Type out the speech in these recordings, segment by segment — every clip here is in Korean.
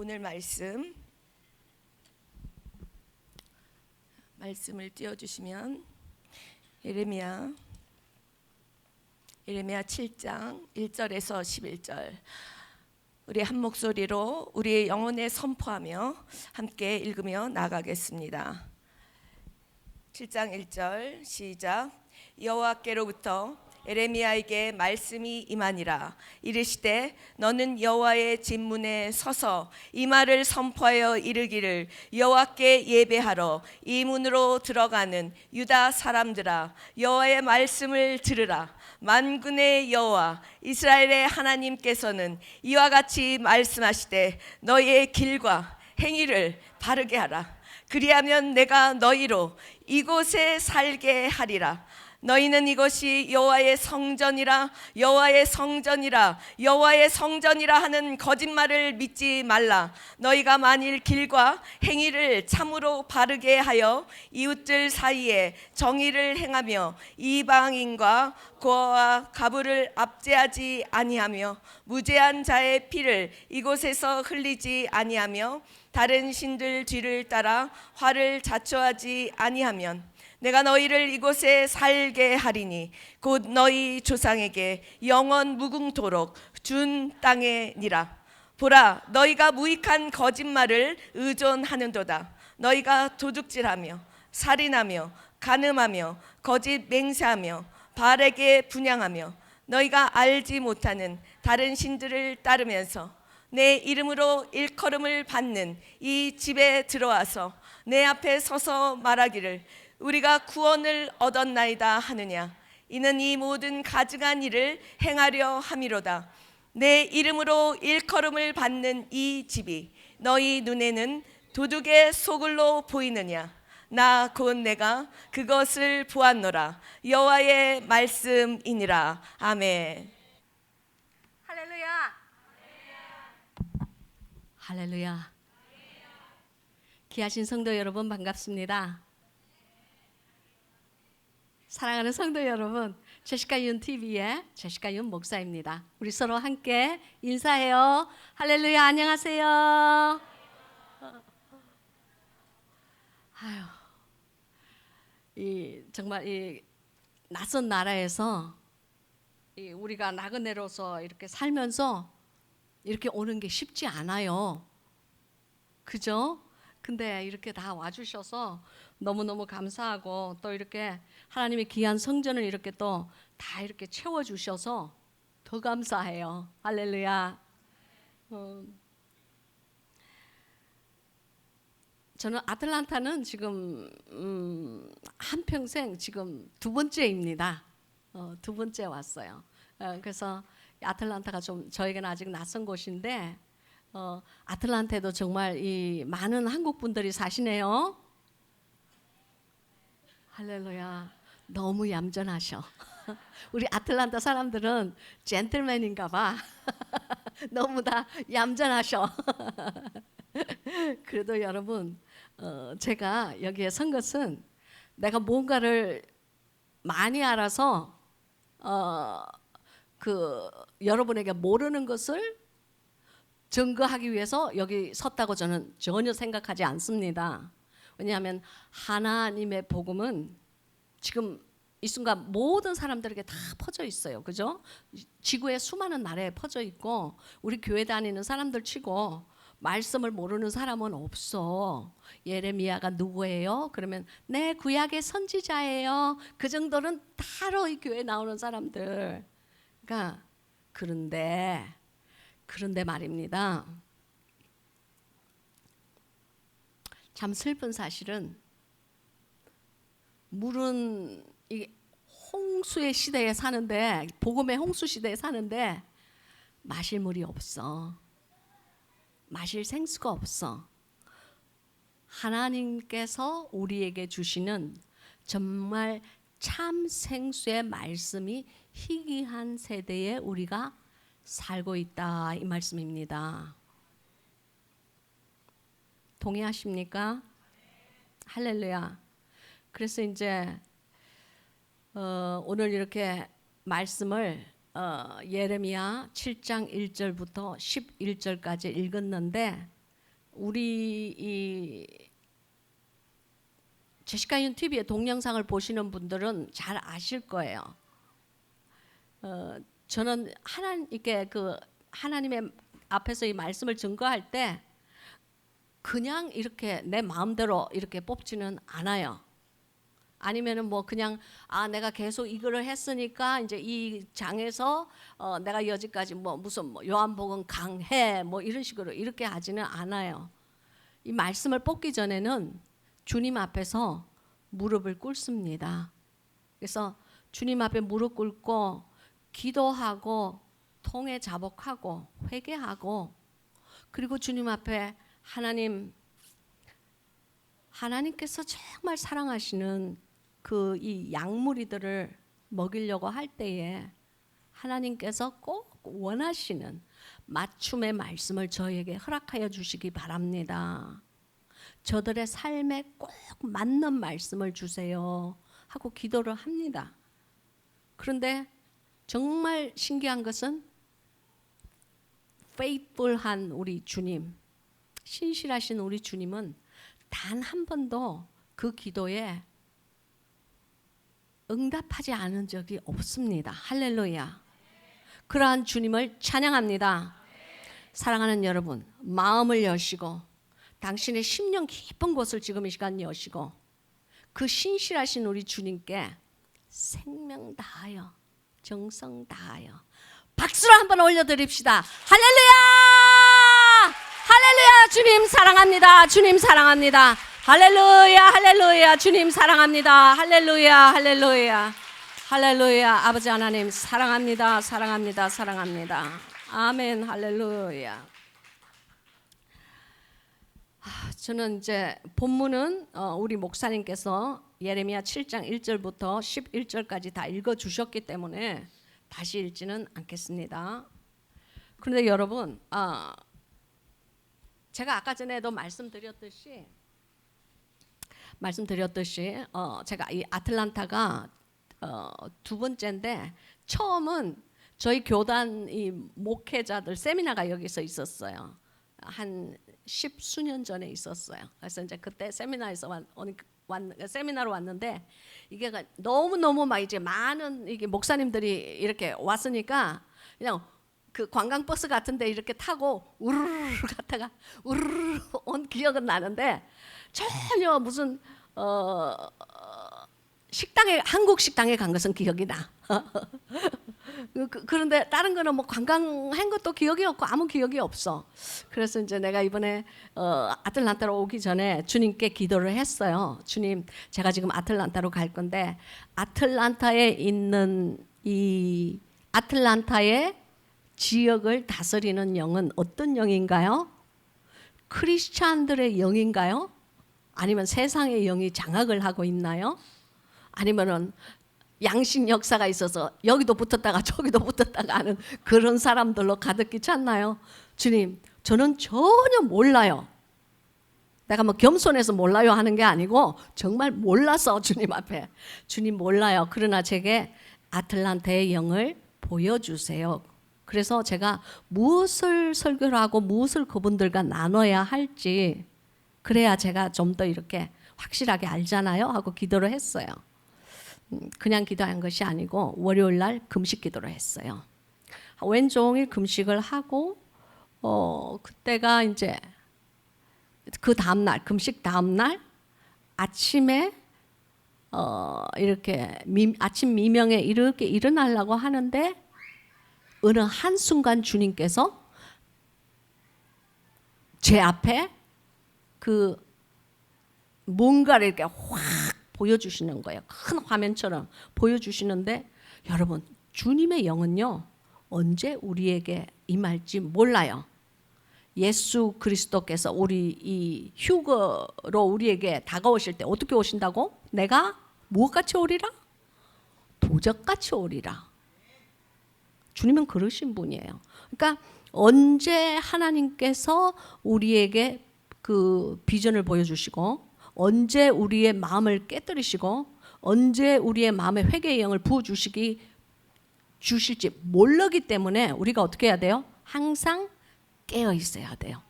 오늘 말씀을 띄워주시면 예레미야 7장 1절에서 11절 우리 한 목소리로 우리의 영혼에 선포하며 함께 읽으며 나가겠습니다. 7장 1절 시작. 여호와께로부터 예레미야에게 말씀이 임하니라. 이르시되 너는 여호와의 진문에 서서 이 말을 선포하여 이르기를 여호와께 예배하러 이 문으로 들어가는 유다 사람들아, 여호와의 말씀을 들으라. 만군의 여호와 이스라엘의 하나님께서는 이와 같이 말씀하시되 너희의 길과 행위를 바르게 하라. 그리하면 내가 너희로 이곳에 살게 하리라. 너희는 이것이 여호와의 성전이라 여호와의 성전이라 여호와의 성전이라 하는 거짓말을 믿지 말라. 너희가 만일 길과 행위를 참으로 바르게 하여 이웃들 사이에 정의를 행하며 이방인과 고아와 가부를 압제하지 아니하며 무죄한 자의 피를 이곳에서 흘리지 아니하며 다른 신들 뒤를 따라 화를 자초하지 아니하면 내가 너희를 이곳에 살게 하리니 곧 너희 조상에게 영원 무궁토록 준 땅에니라. 보라, 너희가 무익한 거짓말을 의존하는도다. 너희가 도둑질하며 살인하며 간음하며 거짓 맹세하며 바알에게 분향하며 너희가 알지 못하는 다른 신들을 따르면서 내 이름으로 일컬음을 받는 이 집에 들어와서 내 앞에 서서 말하기를 우리가 구원을 얻었나이다 하느냐. 이는 이 모든 가증한 일을 행하려 함이로다. 내 이름으로 일컬음을 받는 이 집이 너희 눈에는 도둑의 소굴로 보이느냐. 나 곧 내가 그것을 보았노라. 여호와의 말씀이니라. 아멘. 할렐루야. 할렐루야. 귀하신 성도 여러분 반갑습니다. 사랑하는 성도 여러분, 제시카 윤 TV의 제시카 윤 목사입니다. 우리 서로 함께 인사해요. 할렐루야, 안녕하세요. 정말 이 낯선 나라에서 우리가 나그네로서 이렇게 살면서 이렇게 오는 게 쉽지 않아요. 그죠? 근데 이렇게 다 와주셔서 너무너무 감사하고 또 이렇게 하나님의 귀한 성전을 이렇게 또 다 이렇게 채워주셔서 더 감사해요. 할렐루야. 저는 아틀란타는 지금 한평생 지금 두 번째입니다. 두 번째 왔어요. 그래서 아틀란타가 좀 저에게는 아직 낯선 곳인데 아틀란타에도 정말 이 많은 한국 분들이 사시네요. 할렐루야. 너무 얌전하셔. 우리 아틀란타 사람들은 젠틀맨인가 봐. 너무 다 얌전하셔. 그래도 여러분, 제가 여기에 선 것은 내가 뭔가를 많이 알아서 여러분에게 모르는 것을 증거하기 위해서 여기 섰다고 저는 전혀 생각하지 않습니다. 왜냐하면 하나님의 복음은 지금 이 순간 모든 사람들에게 다 퍼져 있어요. 그죠? 지구의 수많은 나라에 퍼져 있고 우리 교회 다니는 사람들 치고 말씀을 모르는 사람은 없어. 예레미야가 누구예요? 그러면 네, 구약의 선지자예요. 그 정도는 바로 이 교회에 나오는 사람들. 그러니까 그런데 말입니다. 참 슬픈 사실은 물은 이 홍수의 시대에 사는데, 복음의 홍수 시대에 사는데 마실 물이 없어. 마실 생수가 없어. 하나님께서 우리에게 주시는 정말 참 생수의 말씀이 희귀한 세대에 우리가 살고 있다, 이 말씀입니다. 동의하십니까? 할렐루야. 그래서 이제 오늘 이렇게 말씀을 예레미야 7장 1절부터 11절까지 읽었는데 우리 이 제시카 윤 TV의 동영상을 보시는 분들은 잘 아실 거예요. 저는 하나님의 앞에서 이 말씀을 증거할 때 그냥 이렇게 내 마음대로 이렇게 뽑지는 않아요. 아니면은 뭐 그냥 내가 계속 이거를 했으니까 이제 이 장에서 내가 여기까지 뭐 무슨 뭐 요한복음 강해 뭐 이런 식으로 이렇게 하지는 않아요. 이 말씀을 뽑기 전에는 주님 앞에서 무릎을 꿇습니다. 그래서 주님 앞에 무릎 꿇고 기도하고 통회 자복하고 회개하고 그리고 주님 앞에 하나님께서 정말 사랑하시는 그 이 양무리들을 먹이려고 할 때에 하나님께서 꼭 원하시는 맞춤의 말씀을 저에게 허락하여 주시기 바랍니다. 저들의 삶에 꼭 맞는 말씀을 주세요 하고 기도를 합니다. 그런데 정말 신기한 것은 faithful한 우리 주님, 신실하신 우리 주님은 단 한 번도 그 기도에 응답하지 않은 적이 없습니다. 할렐루야. 그러한 주님을 찬양합니다. 사랑하는 여러분, 마음을 여시고 당신의 심령 깊은 곳을 지금 이 시간 여시고 그 신실하신 우리 주님께 생명 다하여 정성 다하여 박수를 한번 올려드립시다. 할렐루야! 할렐루야! 주님 사랑합니다. 주님 사랑합니다. 할렐루야! 할렐루야! 주님 사랑합니다. 할렐루야! 할렐루야! 할렐루야! 아버지 하나님 사랑합니다. 사랑합니다. 사랑합니다. 아멘. 할렐루야. 저는 이제 본문은 우리 목사님께서 예레미야 7장 1절부터 11절까지 다 읽어주셨기 때문에 다시 읽지는 않겠습니다. 그런데 여러분, 제가 아까 전에도 말씀드렸듯이 제가 이 아틀란타가 두 번째인데 처음은 저희 교단 이 목회자들 세미나가 여기서 있었어요. 한 10수년 전에 있었어요. 그래서 이제 그때 세미나에서 세미나로 왔는데 이게 너무 막 이제 많은 이게 목사님들이 이렇게 왔으니까 그냥 그 관광버스 같은데 이렇게 타고 우르르 갔다가 우르르 온 기억은 나는데 전혀 무슨 한국 식당에 간 것은 기억이 나. 그런데 다른 거는 뭐 관광한 것도 기억이 없고 아무 기억이 없어. 그래서 이제 내가 이번에 아틀란타로 오기 전에 주님께 기도를 했어요. 주님, 제가 지금 아틀란타로 갈 건데 아틀란타에 있는 이 아틀란타의 지역을 다스리는 영은 어떤 영인가요? 크리스찬들의 영인가요? 아니면 세상의 영이 장악을 하고 있나요? 아니면은 양심 역사가 있어서 여기도 붙었다가 저기도 붙었다가 하는 그런 사람들로 가득히 찼나요? 주님, 저는 전혀 몰라요. 내가 뭐 겸손해서 몰라요 하는 게 아니고 정말 몰라서 주님 앞에 주님 몰라요. 그러나 제게 아틀란타의 영을 보여주세요. 그래서 제가 무엇을 설교를 하고 무엇을 그분들과 나눠야 할지 그래야 제가 좀 더 이렇게 확실하게 알잖아요 하고 기도를 했어요. 그냥 기도한 것이 아니고 월요일 날 금식 기도를 했어요. 왼종일 금식을 하고 그때가 이제 그 다음 날 금식 다음 날 아침에 이렇게 아침 미명에 이렇게 일어나려고 하는데 어느 한순간 주님께서 제 앞에 그 뭔가를 이렇게 확 보여주시는 거예요. 큰 화면처럼 보여주시는데 여러분, 주님의 영은요 언제 우리에게 임할지 몰라요. 예수 그리스도께서 우리 이 휴거로 우리에게 다가오실 때 어떻게 오신다고? 내가 무엇같이 오리라? 도적같이 오리라. 주님은 그러신 분이에요. 그러니까 언제 하나님께서 우리에게 그 비전을 보여주시고 언제 우리의 마음을 깨뜨리시고 언제 우리의 마음에 회개의 영을 부어주실지 모르기 때문에 우리가 어떻게 해야 돼요? 항상 깨어 있어야 돼요.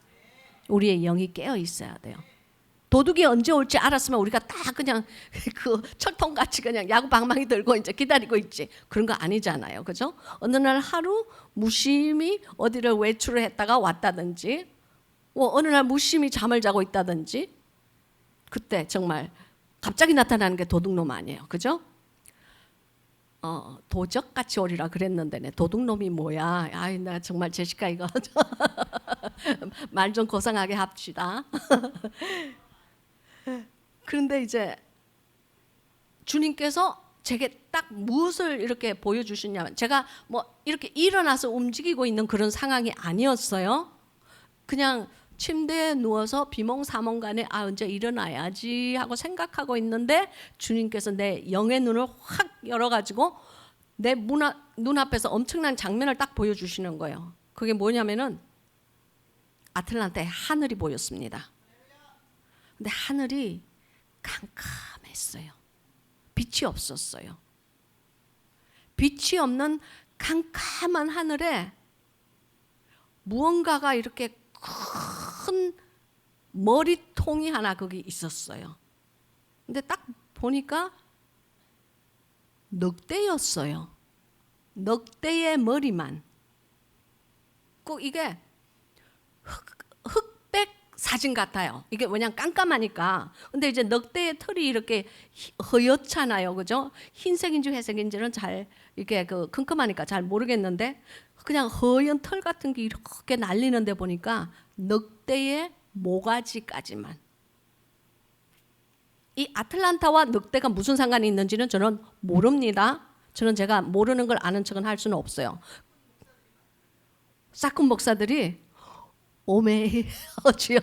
우리의 영이 깨어 있어야 돼요. 도둑이 언제 올지 알았으면 우리가 딱 그냥 그 철통같이 그냥 야구 방망이 들고 이제 기다리고 있지. 그런 거 아니잖아요. 그죠? 어느 날 하루 무심히 어디를 외출을 했다가 왔다든지, 어느 날 무심히 잠을 자고 있다든지, 그때 정말 갑자기 나타나는 게 도둑놈 아니에요. 그죠? 도적같이 오리라 그랬는데 네, 도둑놈이 뭐야? 아이, 나 정말 제시카 이거 말 좀 고상하게 합시다. 그런데 이제 주님께서 제게 딱 무엇을 이렇게 보여주시냐면, 제가 뭐 이렇게 일어나서 움직이고 있는 그런 상황이 아니었어요. 그냥 침대에 누워서 비몽사몽간에 언제 일어나야지 하고 생각하고 있는데 주님께서 내 영의 눈을 확 열어가지고 내 눈앞에서 엄청난 장면을 딱 보여주시는 거예요. 그게 뭐냐면은 아틀란타의 하늘이 보였습니다. 근데 하늘이 캄캄했어요. 빛이 없었어요. 빛이 없는 캄캄한 하늘에 무언가가 이렇게 큰 머리통이 하나 거기 있었어요. 근데 딱 보니까 늑대였어요. 늑대의 머리만. 꼭 이게 흑백 사진 같아요. 이게 왜냐면 깜깜하니까. 근데 이제 늑대의 털이 이렇게 허옇잖아요. 그죠? 흰색인지 회색인지는 잘 이게 그 컴컴하니까 잘 모르겠는데 그냥 허연 털 같은 게 이렇게 날리는데 보니까 늑대의 모가지까지만. 이 아틀란타와 늑대가 무슨 상관이 있는지는 저는 모릅니다. 저는 제가 모르는 걸 아는 척은 할 수는 없어요. 사큰 목사들이 오메 주여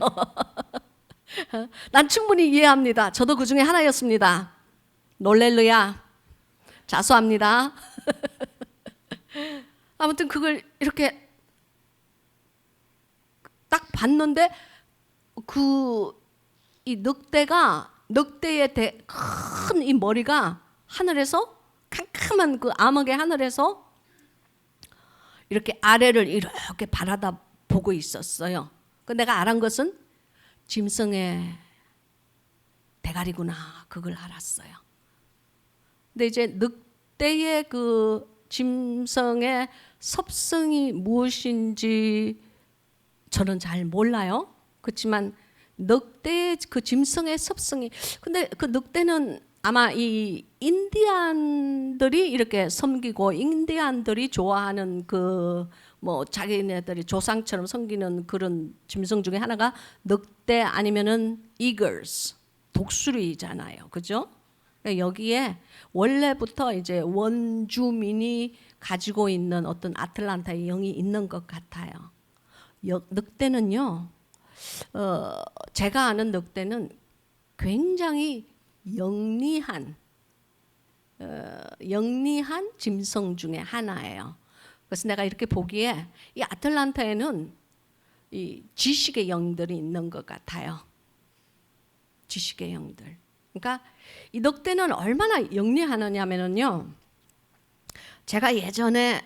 난 충분히 이해합니다. 저도 그 중에 하나였습니다. 놀렐루야 자수합니다. 아무튼 그걸 이렇게 딱 봤는데 이 늑대의 큰 이 머리가 하늘에서 캄캄한 그 암흑의 하늘에서 이렇게 아래를 이렇게 바라다 보고 있었어요. 그 내가 알은 것은 짐승의 대가리구나 그걸 알았어요. 근데 이제 늑대의 그 짐승의 섭성이 무엇인지 저는 잘 몰라요. 그렇지만 늑대의 그 짐승의 섭성이, 근데 그 늑대는 아마 이 인디안들이 이렇게 섬기고 인디안들이 좋아하는 그 뭐 자기네들이 조상처럼 섬기는 그런 짐승 중에 하나가 늑대 아니면은 이글스 독수리잖아요. 그죠? 여기에 원래부터 이제 원주민이 가지고 있는 어떤 아틀란타의 영이 있는 것 같아요. 늑대는요, 제가 아는 늑대는 굉장히 영리한 짐승 중에 하나예요. 그래서 내가 이렇게 보기에 이 아틀란타에는 이 지식의 영들이 있는 것 같아요. 지식의 영들. 그러니까 이 늑대는 얼마나 영리하느냐면요. 제가 예전에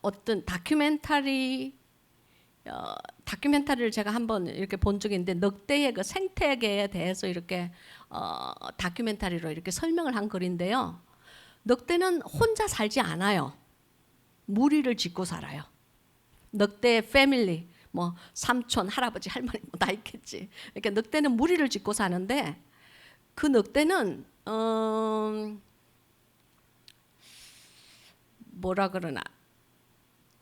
어떤 다큐멘터리를 제가 한번 이렇게 본 적이 있는데 늑대의 그 생태계에 대해서 이렇게 다큐멘터리로 이렇게 설명을 한 글인데요. 늑대는 혼자 살지 않아요. 무리를 짓고 살아요. 늑대의 패밀리, 뭐 삼촌, 할아버지, 할머니 뭐 다 있겠지. 그러니까 늑대는 무리를 짓고 사는데 그 늑대는 뭐라 그러나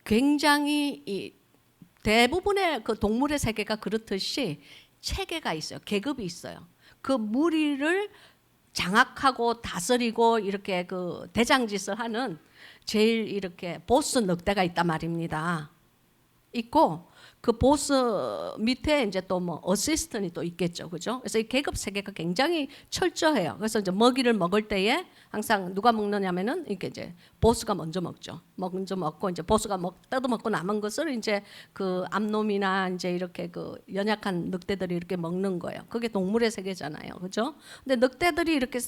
굉장히 이 대부분의 그 동물의 세계가 그렇듯이 체계가 있어요. 계급이 있어요. 그 무리를 장악하고 다스리고 이렇게 그 대장짓을 하는 제일 이렇게 보스 늑대가 있단 말입니다. 있고 그 보스 밑에 이제 또 뭐 어시스턴이 또 있겠죠, 그죠? 그래서 이 계급 세계가 굉장히 철저해요. 그래서 이제 먹이를 먹을 때에 항상 누가 먹느냐면은 이렇게 이제 보스가 먼저 먹죠. 먼저 먹고 이제 보스가 뜯어먹고 남은 것을 이제 그 암놈이나 이제 이렇게 그 연약한 늑대들이 이렇게 먹는 거예요. 그게 동물의 세계잖아요, 그죠? 근데 늑대들이 이렇게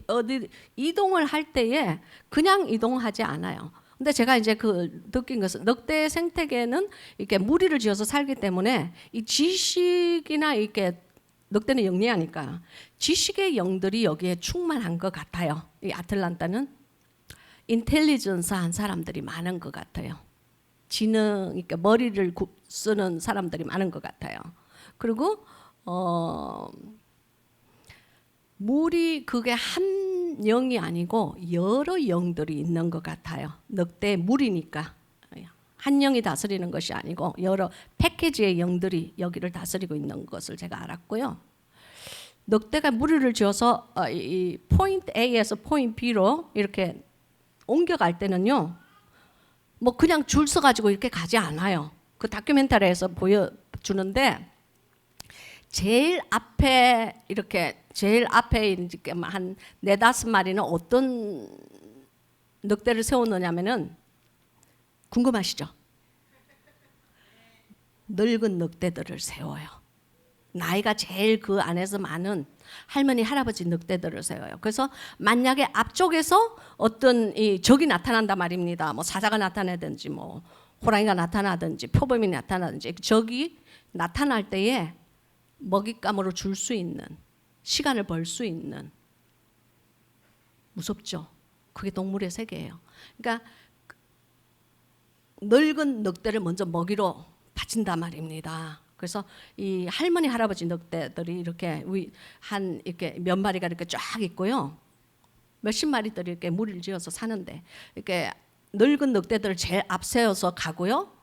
어디 이동을 할 때에 그냥 이동하지 않아요. 근데 제가 이제 그 느낀 것은 늑대 생태계는 이렇게 무리를 지어서 살기 때문에 이 지식이나 이렇게 늑대는 영리하니까 지식의 영들이 여기에 충만한 것 같아요. 이 아틀란타는 인텔리전스한 사람들이 많은 것 같아요. 지능, 그러니까 머리를 쓰는 사람들이 많은 것 같아요. 그리고 물이 그게 한 영이 아니고 여러 영들이 있는 것 같아요. 늑대 물이니까 한 영이 다스리는 것이 아니고 여러 패키지의 영들이 여기를 다스리고 있는 것을 제가 알았고요. 늑대가 무리를 지어서 이 포인트 A에서 포인트 B로 이렇게 옮겨갈 때는요, 뭐 그냥 줄 서가지고 이렇게 가지 않아요. 그 다큐멘터리에서 보여주는데 제일 앞에 이렇게 제일 앞에 이렇게 한 4-5마리는 어떤 늑대를 세우느냐면은 궁금하시죠? 늙은 늑대들을 세워요. 나이가 제일 그 안에서 많은 할머니 할아버지 늑대들을 세워요. 그래서 만약에 앞쪽에서 어떤 이 적이 나타난다 말입니다. 뭐 사자가 나타나든지 뭐 호랑이가 나타나든지 표범이 나타나든지 적이 나타날 때에 먹잇감으로 줄 수 있는 시간을 벌 수 있는 무섭죠. 그게 동물의 세계예요. 그러니까 늙은 늑대를 먼저 먹이로 바친단 말입니다. 그래서 이 할머니 할아버지 늑대들이 이렇게 이렇게 몇 마리가 이렇게 쫙 있고요. 몇십 마리들이 이렇게 무리를 지어서 사는데 이렇게 늙은 늑대들을 제일 앞세워서 가고요.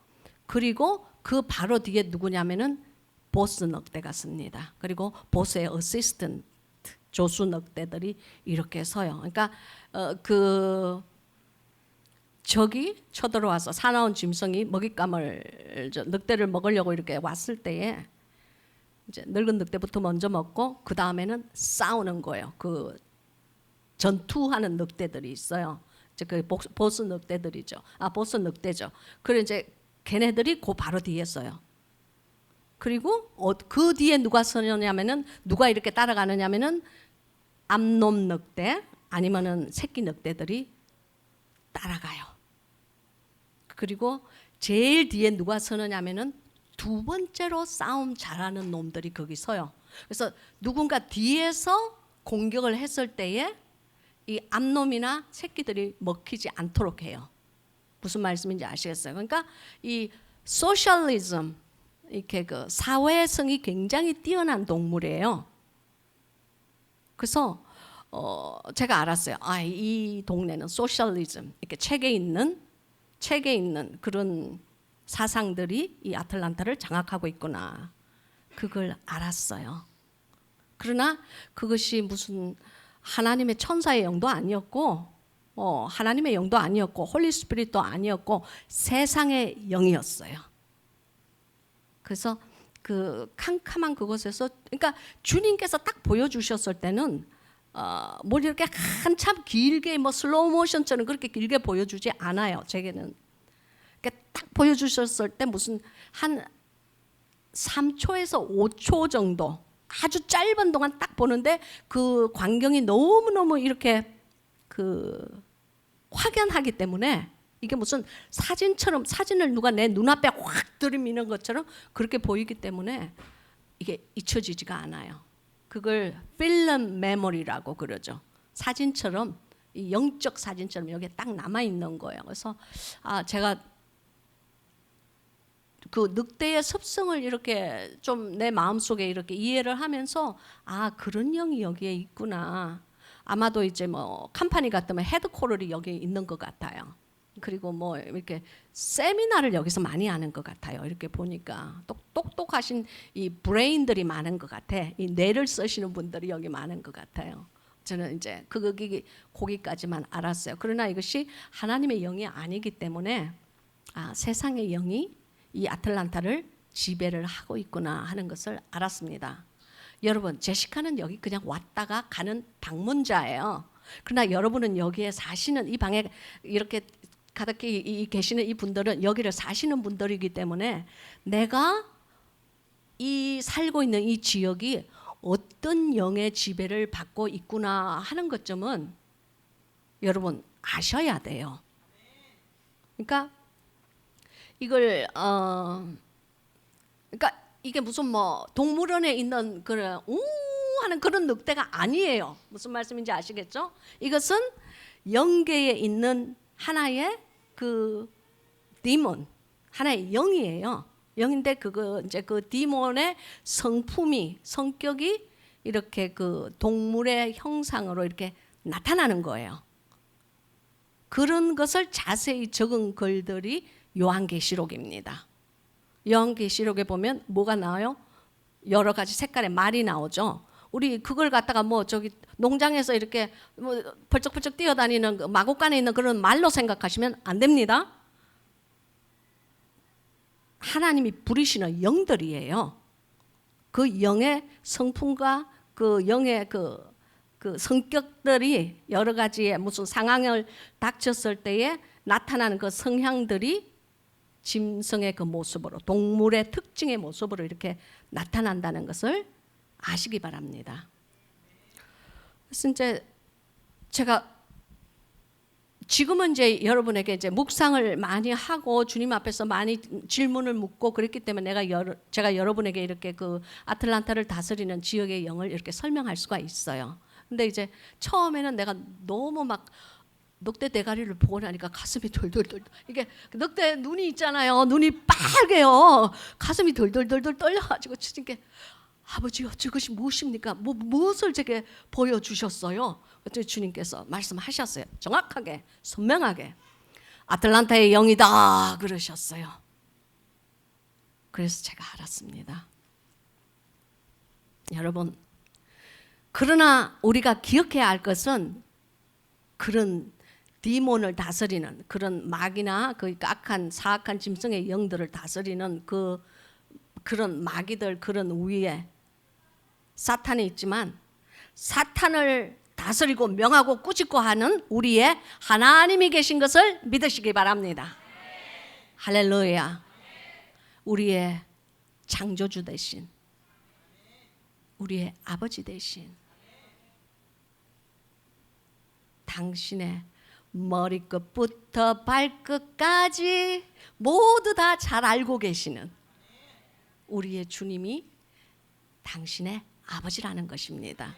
그리고 그 바로 뒤에 누구냐면은 보스 늑대가 씁니다. 그리고 보스의 어시스턴트 조수 늑대들이 이렇게 서요. 그러니까 그 적이 쳐들어와서 사나운 짐승이 먹잇감을 늑대를 먹으려고 이렇게 왔을 때에 이제 늙은 늑대부터 먼저 먹고 그 다음에는 싸우는 거예요. 그 전투하는 늑대들이 있어요. 이제 그 보스 늑대들이죠. 보스 늑대죠. 그리고 이제 걔네들이 그 바로 뒤에 서요. 그리고 그 뒤에 누가 서냐면은 누가 이렇게 따라가느냐면은 암놈 늑대 아니면은 새끼 늑대들이 따라가요. 그리고 제일 뒤에 누가 서느냐면은 두 번째로 싸움 잘하는 놈들이 거기 서요. 그래서 누군가 뒤에서 공격을 했을 때에 이 암놈이나 새끼들이 먹히지 않도록 해요. 무슨 말씀인지 아시겠어요? 그러니까 이 소셜리즘 이렇게 그 사회성이 굉장히 뛰어난 동물이에요. 그래서 제가 알았어요. 이 동네는 소셜리즘 이렇게 책에 있는 그런 사상들이 이 아틀란타를 장악하고 있구나. 그걸 알았어요. 그러나 그것이 무슨 하나님의 천사의 영도 아니었고, 하나님의 영도 아니었고, 홀리 스피릿도 아니었고, 세상의 영이었어요. 그래서 그 캄캄한 그곳에서, 그러니까 주님께서 딱 보여주셨을 때는 뭘 이렇게 한참 길게 뭐 슬로우 모션처럼 그렇게 길게 보여주지 않아요. 제게는 그러니까 딱 보여주셨을 때 무슨 한 3초에서 5초 정도 아주 짧은 동안 딱 보는데 그 광경이 너무너무 이렇게 그 확연하기 때문에 이게 무슨 사진처럼 사진을 누가 내 눈앞에 확 들이미는 것처럼 그렇게 보이기 때문에 이게 잊혀지지가 않아요. 그걸 필름 메모리라고 그러죠. 사진처럼 이 영적 사진처럼 여기에 딱 남아 있는 거예요. 그래서 제가 그 늑대의 습성을 이렇게 좀 내 마음속에 이렇게 이해를 하면서 그런 영이 여기에 있구나. 아마도 이제 뭐 컴퍼니 같으면 헤드코럴이 여기 있는 것 같아요. 그리고 뭐 이렇게 세미나를 여기서 많이 하는 것 같아요. 이렇게 보니까 똑똑하신 이 브레인들이 많은 것 같아. 이 뇌를 쓰시는 분들이 여기 많은 것 같아요. 저는 이제 거기까지만 알았어요. 그러나 이것이 하나님의 영이 아니기 때문에 세상의 영이 이 아틀란타를 지배를 하고 있구나 하는 것을 알았습니다. 여러분, 제시카는 여기 그냥 왔다가 가는 방문자예요. 그러나 여러분은 여기에 사시는 이 방에 이렇게 가득히 계시는 이 분들은 여기를 사시는 분들이기 때문에 내가 이 살고 있는 이 지역이 어떤 영의 지배를 받고 있구나 하는 것점은 여러분 아셔야 돼요. 그러니까 이걸 그러니까 이게 무슨 뭐 동물원에 있는 그런 우 하는 그런 늑대가 아니에요. 무슨 말씀인지 아시겠죠? 이것은 영계에 있는 하나의 그 디몬, 하나의 영이에요. 영인데 그거 이제 그 디몬의 성품이 성격이 이렇게 그 동물의 형상으로 이렇게 나타나는 거예요. 그런 것을 자세히 적은 글들이 요한계시록입니다. 요한계시록에 보면 뭐가 나와요? 여러 가지 색깔의 말이 나오죠. 우리 그걸 갖다가 뭐 저기 농장에서 이렇게 뭐 벌쩍벌쩍 뛰어다니는 그 마곡간에 있는 그런 말로 생각하시면 안 됩니다. 하나님이 부리시는 영들이에요. 그 영의 성품과 그 영의 그 성격들이 여러 가지의 무슨 상황을 닥쳤을 때에 나타나는 그 성향들이 짐승의 그 모습으로 동물의 특징의 모습으로 이렇게 나타난다는 것을 아시기 바랍니다. 그래서 이제 제가 지금은 이제 여러분에게 이제 묵상을 많이 하고 주님 앞에서 많이 질문을 묻고 그랬기 때문에 제가 여러분에게 이렇게 그 아틀란타를 다스리는 지역의 영을 이렇게 설명할 수가 있어요. 근데 이제 처음에는 내가 너무 막 늑대 대가리를 보고 나니까 가슴이 덜덜덜, 이게 늑대 눈이 있잖아요. 눈이 빨개요. 가슴이 덜덜덜 떨려가지고 주님께 아버지요, 저것이 무엇입니까? 무엇을 제게 보여주셨어요? 그때 주님께서 말씀하셨어요. 정확하게, 선명하게. 아틀란타의 영이다 그러셨어요. 그래서 제가 알았습니다. 여러분, 그러나 우리가 기억해야 할 것은 그런 디몬을 다스리는 그런 마귀나 그 악한 사악한 짐승의 영들을 다스리는 그런 마귀들 그런 위에 사탄이 있지만 사탄을 다스리고 명하고 꾸짖고 하는 우리의 하나님이 계신 것을 믿으시기 바랍니다. 할렐루야. 우리의 창조주 되신 우리의 아버지 되신 당신의 머리끝부터 발끝까지 모두 다 잘 알고 계시는 우리의 주님이 당신의 아버지라는 것입니다.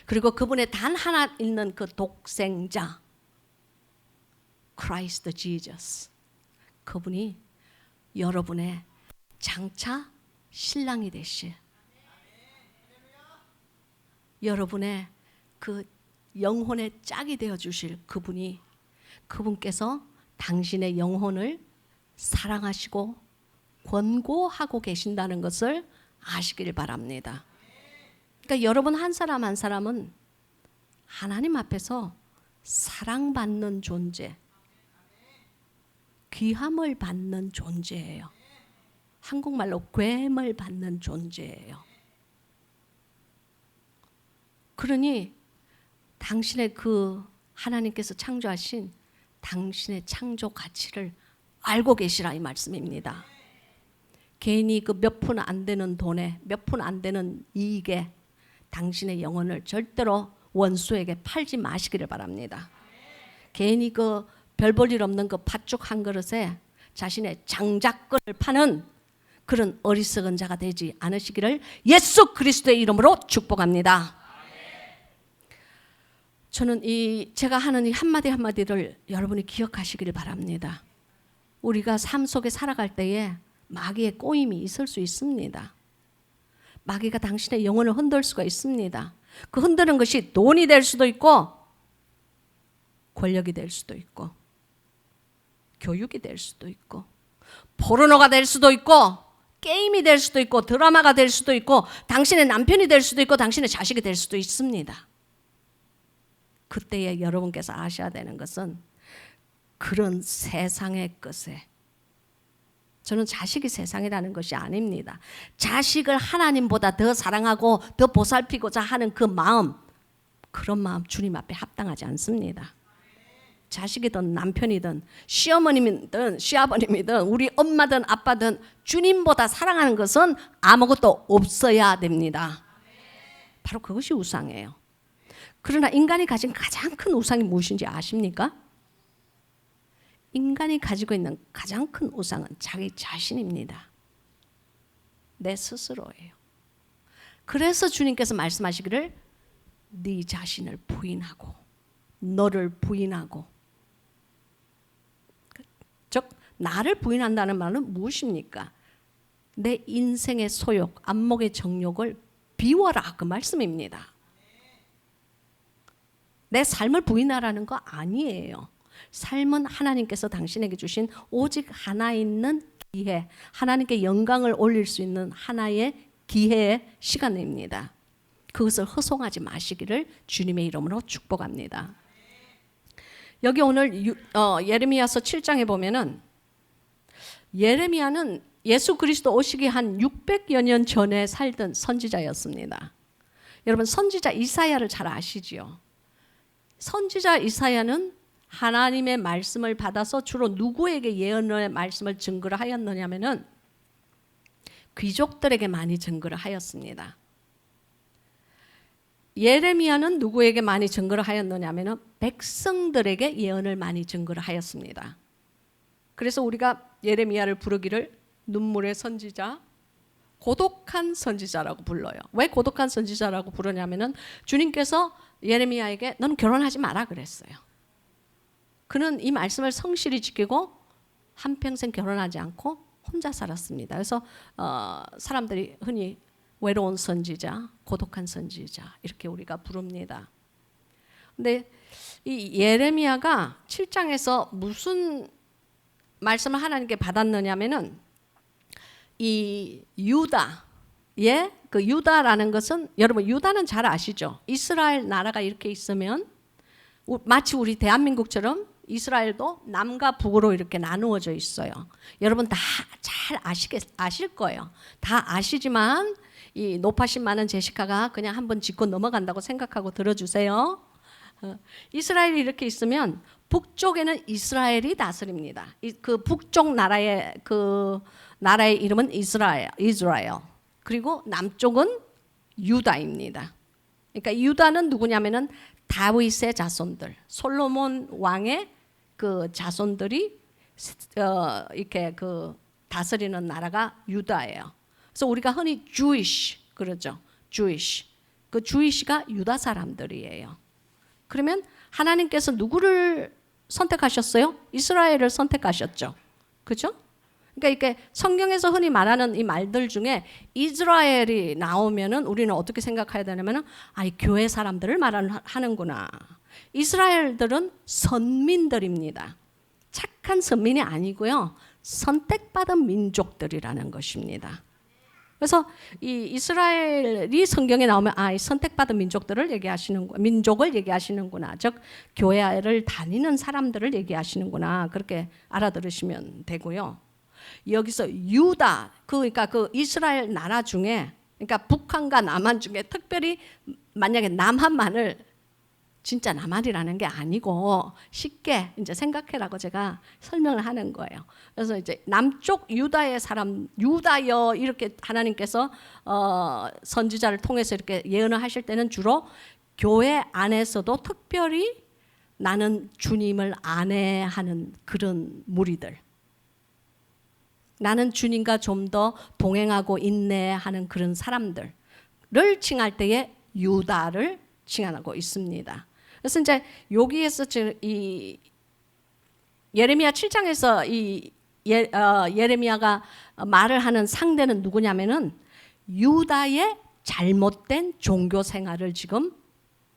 그리고 그분의 단 하나 있는 그 독생자 크라이스트 지저스, 그분이 여러분의 장차 신랑이 되실 여러분의 그 영혼의 짝이 되어 주실 그분께서 당신의 영혼을 사랑하시고 권고하고 계신다는 것을 아시길 바랍니다. 그러니까 여러분 한 사람 한 사람은 하나님 앞에서 사랑받는 존재, 귀함을 받는 존재예요. 한국말로 괸을 받는 존재예요. 그러니 당신의 그 하나님께서 창조하신 당신의 창조 가치를 알고 계시라 이 말씀입니다. 괜히 그 몇 푼 안 되는 돈에 몇 푼 안 되는 이익에 당신의 영혼을 절대로 원수에게 팔지 마시기를 바랍니다. 괜히 그 별 볼 일 없는 그 팥죽 한 그릇에 자신의 장작권을 파는 그런 어리석은 자가 되지 않으시기를 예수 그리스도의 이름으로 축복합니다. 저는 제가 하는 이 한마디 한마디를 여러분이 기억하시기를 바랍니다. 우리가 삶 속에 살아갈 때에 마귀의 꼬임이 있을 수 있습니다. 마귀가 당신의 영혼을 흔들 수가 있습니다. 그 흔드는 것이 돈이 될 수도 있고 권력이 될 수도 있고 교육이 될 수도 있고 포르노가 될 수도 있고 게임이 될 수도 있고 드라마가 될 수도 있고 당신의 남편이 될 수도 있고 당신의 자식이 될 수도 있습니다. 그때에 여러분께서 아셔야 되는 것은 그런 세상의 것에 저는 자식이 세상이라는 것이 아닙니다. 자식을 하나님보다 더 사랑하고 더 보살피고자 하는 그 마음, 그런 마음 주님 앞에 합당하지 않습니다. 자식이든 남편이든 시어머님이든 시아버님이든 우리 엄마든 아빠든 주님보다 사랑하는 것은 아무것도 없어야 됩니다. 바로 그것이 우상이에요. 그러나 인간이 가진 가장 큰 우상이 무엇인지 아십니까? 인간이 가지고 있는 가장 큰 우상은 자기 자신입니다. 내 스스로예요. 그래서 주님께서 말씀하시기를 네 자신을 부인하고 너를 부인하고, 즉 나를 부인한다는 말은 무엇입니까? 내 인생의 소욕, 안목의 정욕을 비워라, 그 말씀입니다. 내 삶을 부인하라는 거 아니에요. 삶은 하나님께서 당신에게 주신 오직 하나 있는 기회, 하나님께 영광을 올릴 수 있는 하나의 기회의 시간입니다. 그것을 허송하지 마시기를 주님의 이름으로 축복합니다. 여기 오늘 예레미야서 7장에 보면은, 예레미야는 예수 그리스도 오시기 한 600여 년 전에 살던 선지자였습니다. 여러분, 선지자 이사야를 잘 아시지요? 선지자 이사야는 하나님의 말씀을 받아서 주로 누구에게 예언의 말씀을 증거를 하였느냐면은 귀족들에게 많이 증거를 하였습니다. 예레미야는 누구에게 많이 증거를 하였느냐면은 백성들에게 예언을 많이 증거를 하였습니다. 그래서 우리가 예레미야를 부르기를 눈물의 선지자, 고독한 선지자라고 불러요. 왜 고독한 선지자라고 부르냐면은 주님께서 예레미야에게 너는 결혼하지 마라 그랬어요. 그는 이 말씀을 성실히 지키고 한평생 결혼하지 않고 혼자 살았습니다. 그래서 사람들이 흔히 외로운 선지자, 고독한 선지자 이렇게 우리가 부릅니다. 근데 이 예레미야가 7장에서 무슨 말씀을 하나님께 받았느냐면은 이 유다의 그 유다라는 것은, 여러분 유다는 잘 아시죠? 이스라엘 나라가 이렇게 있으면 마치 우리 대한민국처럼 이스라엘도 남과 북으로 이렇게 나누어져 있어요. 여러분 다 잘 아실 거예요. 다 아시지만 이 높아신 많은 제시카가 그냥 한번 짚고 넘어간다고 생각하고 들어주세요. 이스라엘이 이렇게 있으면 북쪽에는 이스라엘이 다스립니다. 그 북쪽 나라의 그 나라의 이름은 이스라엘. 그리고 남쪽은 유다입니다. 그러니까 유다는 누구냐면은 다윗의 자손들, 솔로몬 왕의 그 자손들이 이렇게 그 다스리는 나라가 유다예요. 그래서 우리가 흔히 Jewish 그러죠. Jewish. 그 Jewish가 유다 사람들이에요. 그러면 하나님께서 누구를 선택하셨어요? 이스라엘을 선택하셨죠. 그죠? 그러니까 이렇게 성경에서 흔히 말하는 이 말들 중에 이스라엘이 나오면은 우리는 어떻게 생각해야 되냐면은 이 교회 사람들을 말하는구나. 이스라엘들은 선민들입니다. 착한 선민이 아니고요. 선택받은 민족들이라는 것입니다. 그래서 이 이스라엘이 성경에 나오면 이 선택받은 민족들을 민족을 얘기하시는구나. 즉 교회를 다니는 사람들을 얘기하시는구나. 그렇게 알아들으시면 되고요. 여기서 유다, 그러니까 그 이스라엘 나라 중에, 그러니까 북한과 남한 중에 특별히 만약에 남한만을 진짜 남한이라는 게 아니고 쉽게 이제 생각해라고 제가 설명을 하는 거예요. 그래서 이제 남쪽 유다의 사람, 유다여 이렇게 하나님께서 선지자를 통해서 이렇게 예언을 하실 때는 주로 교회 안에서도 특별히 나는 주님을 안해하는 그런 무리들, 나는 주님과 좀 더 동행하고 인내하는 그런 사람들을 칭할 때에 유다를 칭하고 있습니다. 그래서 이제 여기에서 이 예레미야 7장에서 이 예레미야가 말을 하는 상대는 누구냐면은 유다의 잘못된 종교 생활을 지금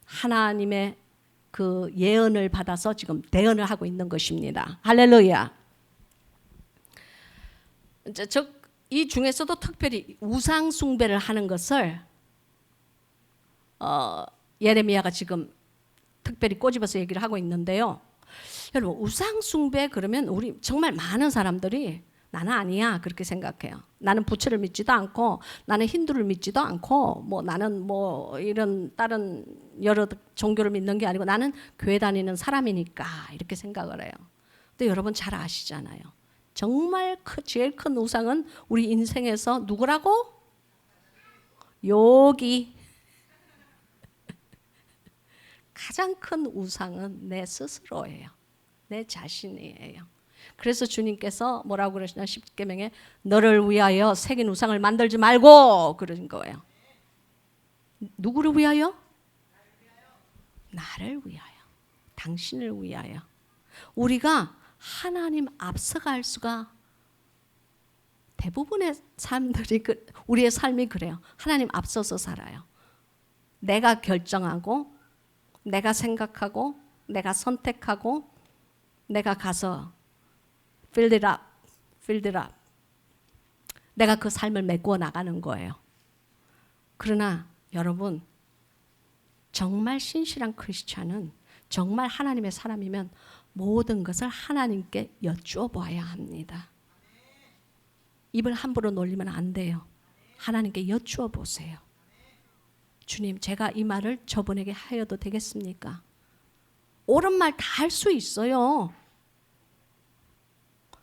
하나님의 그 예언을 받아서 지금 대언을 하고 있는 것입니다. 할렐루야. 즉 이 중에서도 특별히 우상 숭배를 하는 것을 예레미야가 지금 특별히 꼬집어서 얘기를 하고 있는데요. 여러분 우상 숭배 그러면 우리 정말 많은 사람들이 나는 아니야 그렇게 생각해요. 나는 부처를 믿지도 않고 나는 힌두를 믿지도 않고 뭐 나는 뭐 이런 다른 여러 종교를 믿는 게 아니고 나는 교회 다니는 사람이니까 이렇게 생각을 해요. 근데 여러분 잘 아시잖아요. 정말 제일 큰 우상은 우리 인생에서 누구라고? 여기 가장 큰 우상은 내 스스로예요. 내 자신이에요. 그래서 주님께서 뭐라고 그러시냐, 십계명에 너를 위하여 새긴 우상을 만들지 말고 그러신 거예요. 누구를 위하여? 나를 위하여, 당신을 위하여. 우리가 하나님 앞서갈 수가, 대부분의 사람들이 우리의 삶이 그래요. 하나님 앞서서 살아요. 내가 결정하고, 내가 생각하고, 내가 선택하고, 내가 가서 fill it up, fill it up. 내가 그 삶을 메꾸어 나가는 거예요. 그러나 여러분, 정말 신실한 크리스찬은, 정말 하나님의 사람이면 모든 것을 하나님께 여쭈어 봐야 합니다. 입을 함부로 놀리면 안 돼요. 하나님께 여쭈어 보세요. 주님, 제가 이 말을 저분에게 하여도 되겠습니까? 옳은 말 다 할 수 있어요.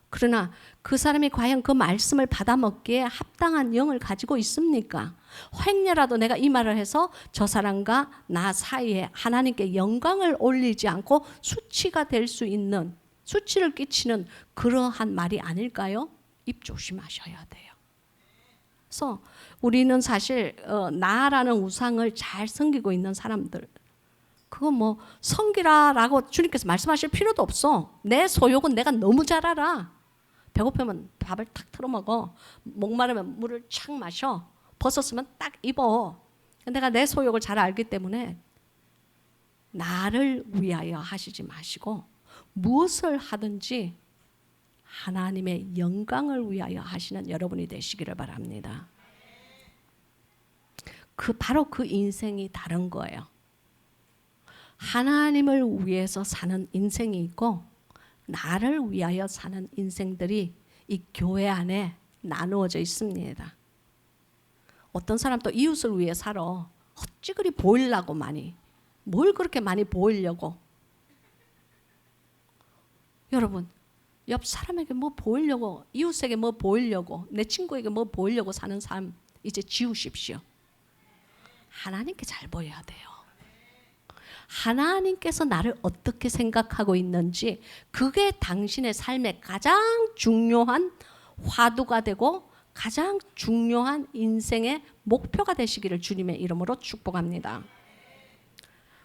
그러나 그 사람이 과연 그 말씀을 받아먹기에 합당한 영을 가지고 있습니까? 혹여라도 내가 이 말을 해서 저 사람과 나 사이에 하나님께 영광을 올리지 않고 수치가 될 수 있는, 수치를 끼치는 그러한 말이 아닐까요? 입 조심하셔야 돼요. 그래서 우리는 사실 나라는 우상을 잘 섬기고 있는 사람들, 그거 뭐 섬기라라고 주님께서 말씀하실 필요도 없어. 내 소욕은 내가 너무 잘 알아. 배고프면 밥을 탁 틀어 먹어. 목마르면 물을 착 마셔. 벗었으면 딱 입어. 내가 내 소욕을 잘 알기 때문에 나를 위하여 하시지 마시고 무엇을 하든지 하나님의 영광을 위하여 하시는 여러분이 되시기를 바랍니다. 바로 그 인생이 다른 거예요. 하나님을 위해서 사는 인생이 있고 나를 위하여 사는 인생들이 이 교회 안에 나누어져 있습니다. 어떤 사람도 이웃을 위해 살아. 어찌 그리 보이려고 많이. 뭘 그렇게 많이 보이려고. 여러분, 옆 사람에게 뭐 보이려고, 이웃에게 뭐 보이려고, 내 친구에게 뭐 보이려고 사는 삶 이제 지우십시오. 하나님께 잘 보여야 돼요. 하나님께서 나를 어떻게 생각하고 있는지 그게 당신의 삶의 가장 중요한 화두가 되고 가장 중요한 인생의 목표가 되시기를 주님의 이름으로 축복합니다.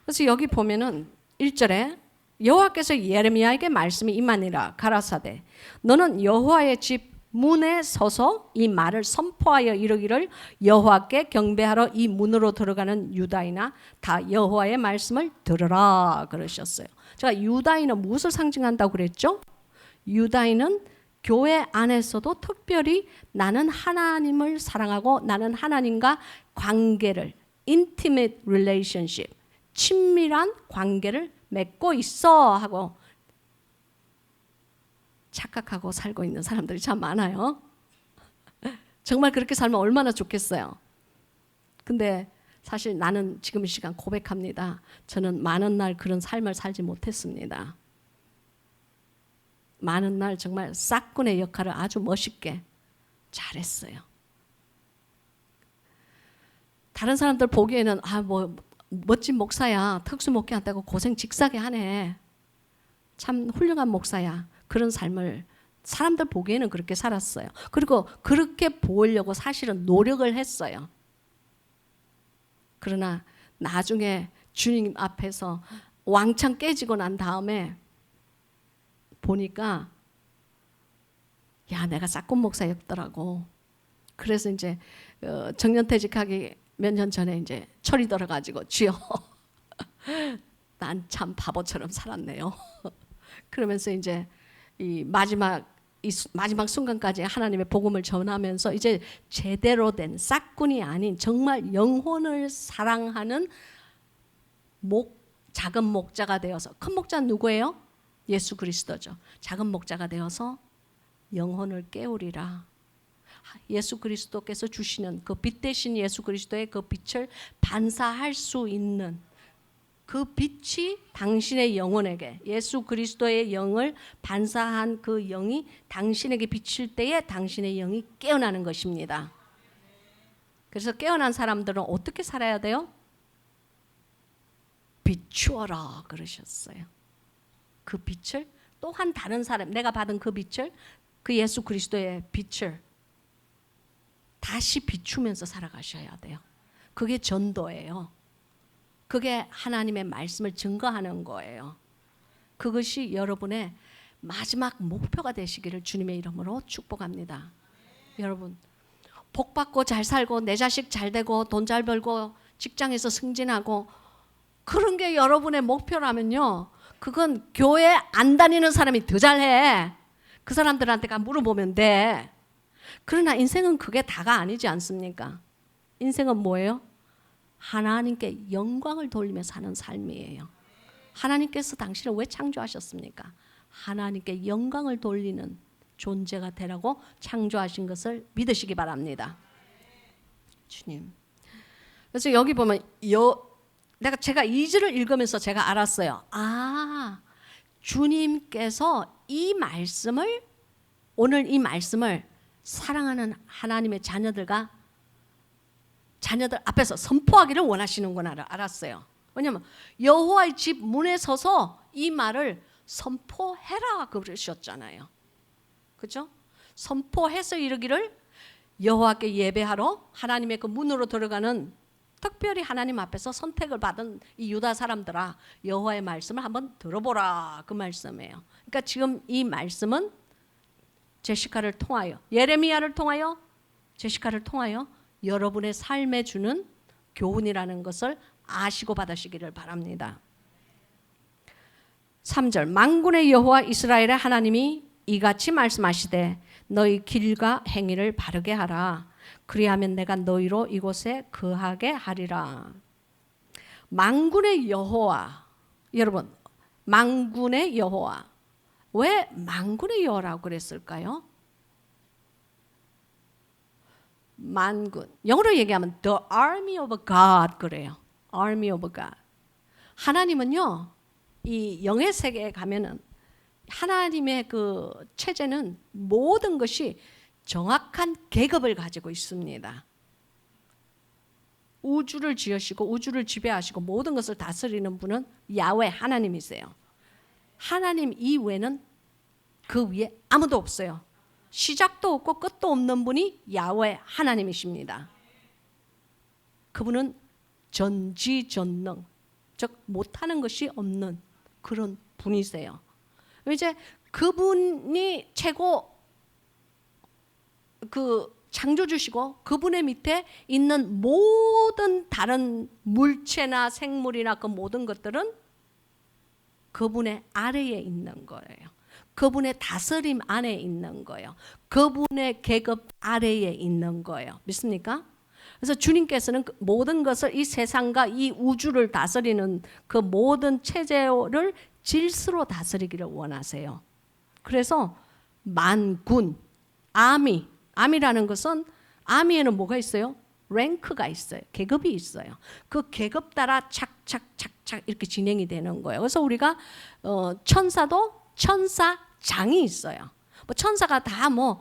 그래서 여기 보면은 1절에 여호와께서 예레미야에게 말씀이 임하니라 가라사대 너는 여호와의 집 문에 서서 이 말을 선포하여 이르기를 여호와께 경배하러 이 문으로 들어가는 유다인아 다 여호와의 말씀을 들으라 그러셨어요. 제가 유다인은 무엇을 상징한다고 그랬죠? 유다인은 교회 안에서도 특별히 나는 하나님을 사랑하고 나는 하나님과 관계를 intimate relationship, 친밀한 관계를 맺고 있어 하고 착각하고 살고 있는 사람들이 참 많아요. 정말 그렇게 살면 얼마나 좋겠어요. 근데 사실 나는 지금 이 시간 고백합니다. 저는 많은 날 그런 삶을 살지 못했습니다. 많은 날 정말 싹군의 역할을 아주 멋있게 잘했어요. 다른 사람들 보기에는 뭐 멋진 목사야, 특수 목회한다고 고생 직사게 하네. 참 훌륭한 목사야. 그런 삶을 사람들 보기에는 그렇게 살았어요. 그리고 그렇게 보이려고 사실은 노력을 했어요. 그러나 나중에 주님 앞에서 왕창 깨지고 난 다음에 보니까 야, 내가 싹군 목사였더라고. 그래서 이제 정년퇴직하기 몇 년 전에 이제 철이 들어가지고 주여 난 참 바보처럼 살았네요. 그러면서 이제 이 마지막 순간까지 하나님의 복음을 전하면서 이제 제대로 된 싹군이 아닌 정말 영혼을 사랑하는 작은 목자가 되어서, 큰 목자는 누구예요? 예수 그리스도죠. 작은 목자가 되어서 영혼을 깨우리라. 예수 그리스도께서 주시는 그 빛 대신 예수 그리스도의 그 빛을 반사할 수 있는 그 빛이 당신의 영혼에게, 예수 그리스도의 영을 반사한 그 영이 당신에게 비칠 때에 당신의 영이 깨어나는 것입니다. 그래서 깨어난 사람들은 어떻게 살아야 돼요? 비추어라 그러셨어요. 그 빛을 또한 다른 사람, 내가 받은 그 빛을, 그 예수 그리스도의 빛을 다시 비추면서 살아가셔야 돼요. 그게 전도예요. 그게 하나님의 말씀을 증거하는 거예요. 그것이 여러분의 마지막 목표가 되시기를 주님의 이름으로 축복합니다. 여러분, 복 받고 잘 살고 내 자식 잘 되고 돈 잘 벌고 직장에서 승진하고 그런 게 여러분의 목표라면요, 그건 교회 안 다니는 사람이 더 잘해. 그 사람들한테 가 물어보면 돼. 그러나 인생은 그게 다가 아니지 않습니까? 인생은 뭐예요? 하나님께 영광을 돌리며 사는 삶이에요. 하나님께서 당신을 왜 창조하셨습니까? 하나님께 영광을 돌리는 존재가 되라고 창조하신 것을 믿으시기 바랍니다. 주님. 그래서 여기 보면 제가 2절을 읽으면서 제가 알았어요. 주님께서 이 말씀을, 오늘 이 말씀을 사랑하는 하나님의 자녀들 앞에서 선포하기를 원하시는구나 알았어요. 왜냐하면 여호와의 집 문에 서서 이 말을 선포해라 그러셨잖아요. 그죠? 선포해서 이르기를, 여호와께 예배하러 하나님의 그 문으로 들어가는, 특별히 하나님 앞에서 선택을 받은 이 유다 사람들아, 여호와의 말씀을 한번 들어보라, 그 말씀이에요. 그러니까 지금 이 말씀은 제시카를 통하여, 예레미야를 통하여, 제시카를 통하여 여러분의 삶에 주는 교훈이라는 것을 아시고 받으시기를 바랍니다. 3절, 만군의 여호와 이스라엘의 하나님이 이같이 말씀하시되 너희 길과 행위를 바르게 하라. 그리하면 내가 너희로 이곳에 거하게 하리라. 만군의 여호와, 여러분, 만군의 여호와, 왜 만군의 여호와라고 그랬을까요? 만군, 영어로 얘기하면 the army of God 그래요. army of God. 하나님은요, 이 영의 세계에 가면은 하나님의 그 체제는 모든 것이 정확한 계급을 가지고 있습니다. 우주를 지으시고 우주를 지배하시고 모든 것을 다스리는 분은 야훼 하나님이세요. 하나님 이외에는 그 위에 아무도 없어요. 시작도 없고 끝도 없는 분이 야훼 하나님이십니다. 그분은 전지전능, 즉 못하는 것이 없는 그런 분이세요. 이제 그분이 최고 그 창조주시고 그분의 밑에 있는 모든 다른 물체나 생물이나 그 모든 것들은 그분의 아래에 있는 거예요. 그분의 다스림 안에 있는 거예요. 그분의 계급 아래에 있는 거예요. 믿습니까? 그래서 주님께서는 그 모든 것을, 이 세상과 이 우주를 다스리는 그 모든 체제를 질서로 다스리기를 원하세요. 그래서 만군, 아미라는 것은, 아미에는 뭐가 있어요? 랭크가 있어요. 계급이 있어요. 그 계급 따라 착착착착 이렇게 진행이 되는 거예요. 그래서 우리가 천사도 천사장이 있어요. 뭐 천사가 다 뭐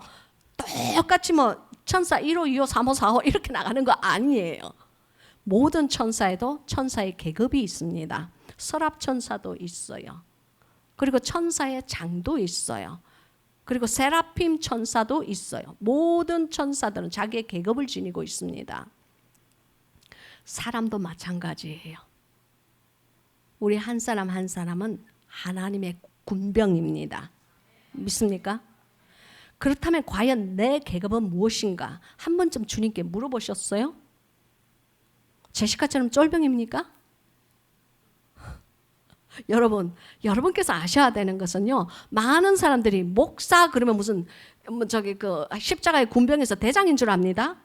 똑같이 뭐 천사 1호, 2호, 3호, 4호 이렇게 나가는 거 아니에요. 모든 천사에도 천사의 계급이 있습니다. 서랍천사도 있어요. 그리고 천사의 장도 있어요. 그리고 세라핌 천사도 있어요. 모든 천사들은 자기의 계급을 지니고 있습니다. 사람도 마찬가지예요. 우리 한 사람 한 사람은 하나님의 군병입니다. 믿습니까? 그렇다면 과연 내 계급은 무엇인가? 한 번쯤 주님께 물어보셨어요? 제시카처럼 쫄병입니까? 여러분께서 아셔야 되는 것은요, 많은 사람들이 목사 그러면 무슨 그 십자가의 군병에서 대장인 줄 압니다.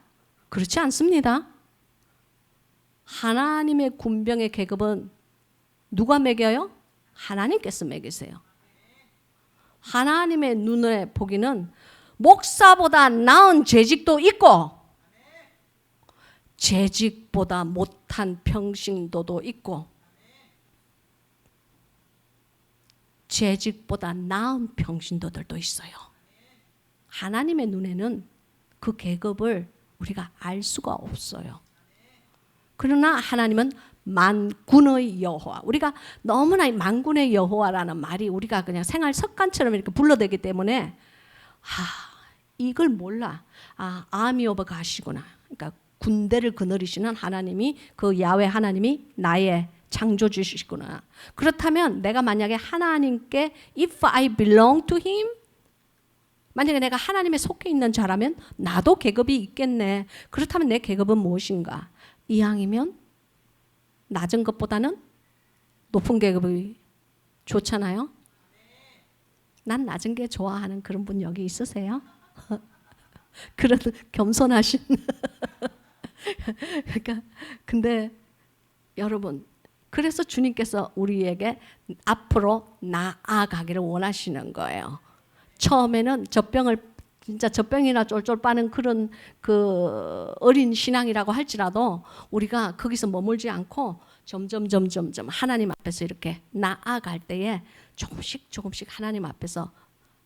그렇지 않습니다. 하나님의 군병의 계급은 누가 매겨요? 하나님께서 매기세요. 하나님의 눈에 보기는 목사보다 나은 재직도 있고 재직보다 못한 평신도도 있고 재직보다 나은 평신도들도 있어요. 하나님의 눈에는 그 계급을 우리가 알 수가 없어요. 그러나 하나님은 만군의 여호와. 우리가 너무나 이 만군의 여호와라는 말이 우리가 그냥 생활 습관처럼 이렇게 불러대기 때문에 이걸 몰라. 아미 오브 가시구나. 그러니까 군대를 거느리시는 하나님이, 그 야훼 하나님이 나의 창조주시구나. 그렇다면 내가 만약에 하나님께 if I belong to him, 만약에 내가 하나님에 속해 있는 자라면 나도 계급이 있겠네. 그렇다면 내 계급은 무엇인가? 이왕이면 낮은 것보다는 높은 계급이 좋잖아요. 난 낮은 게 좋아하는 그런 분 여기 있으세요? 그런 겸손하신. 그러니까 근데 여러분, 그래서 주님께서 우리에게 앞으로 나아가기를 원하시는 거예요. 처음에는 진짜 젖병이나 쫄쫄 빠는 그런 그 어린 신앙이라고 할지라도 우리가 거기서 머물지 않고 점점 하나님 앞에서 이렇게 나아갈 때에 조금씩 하나님 앞에서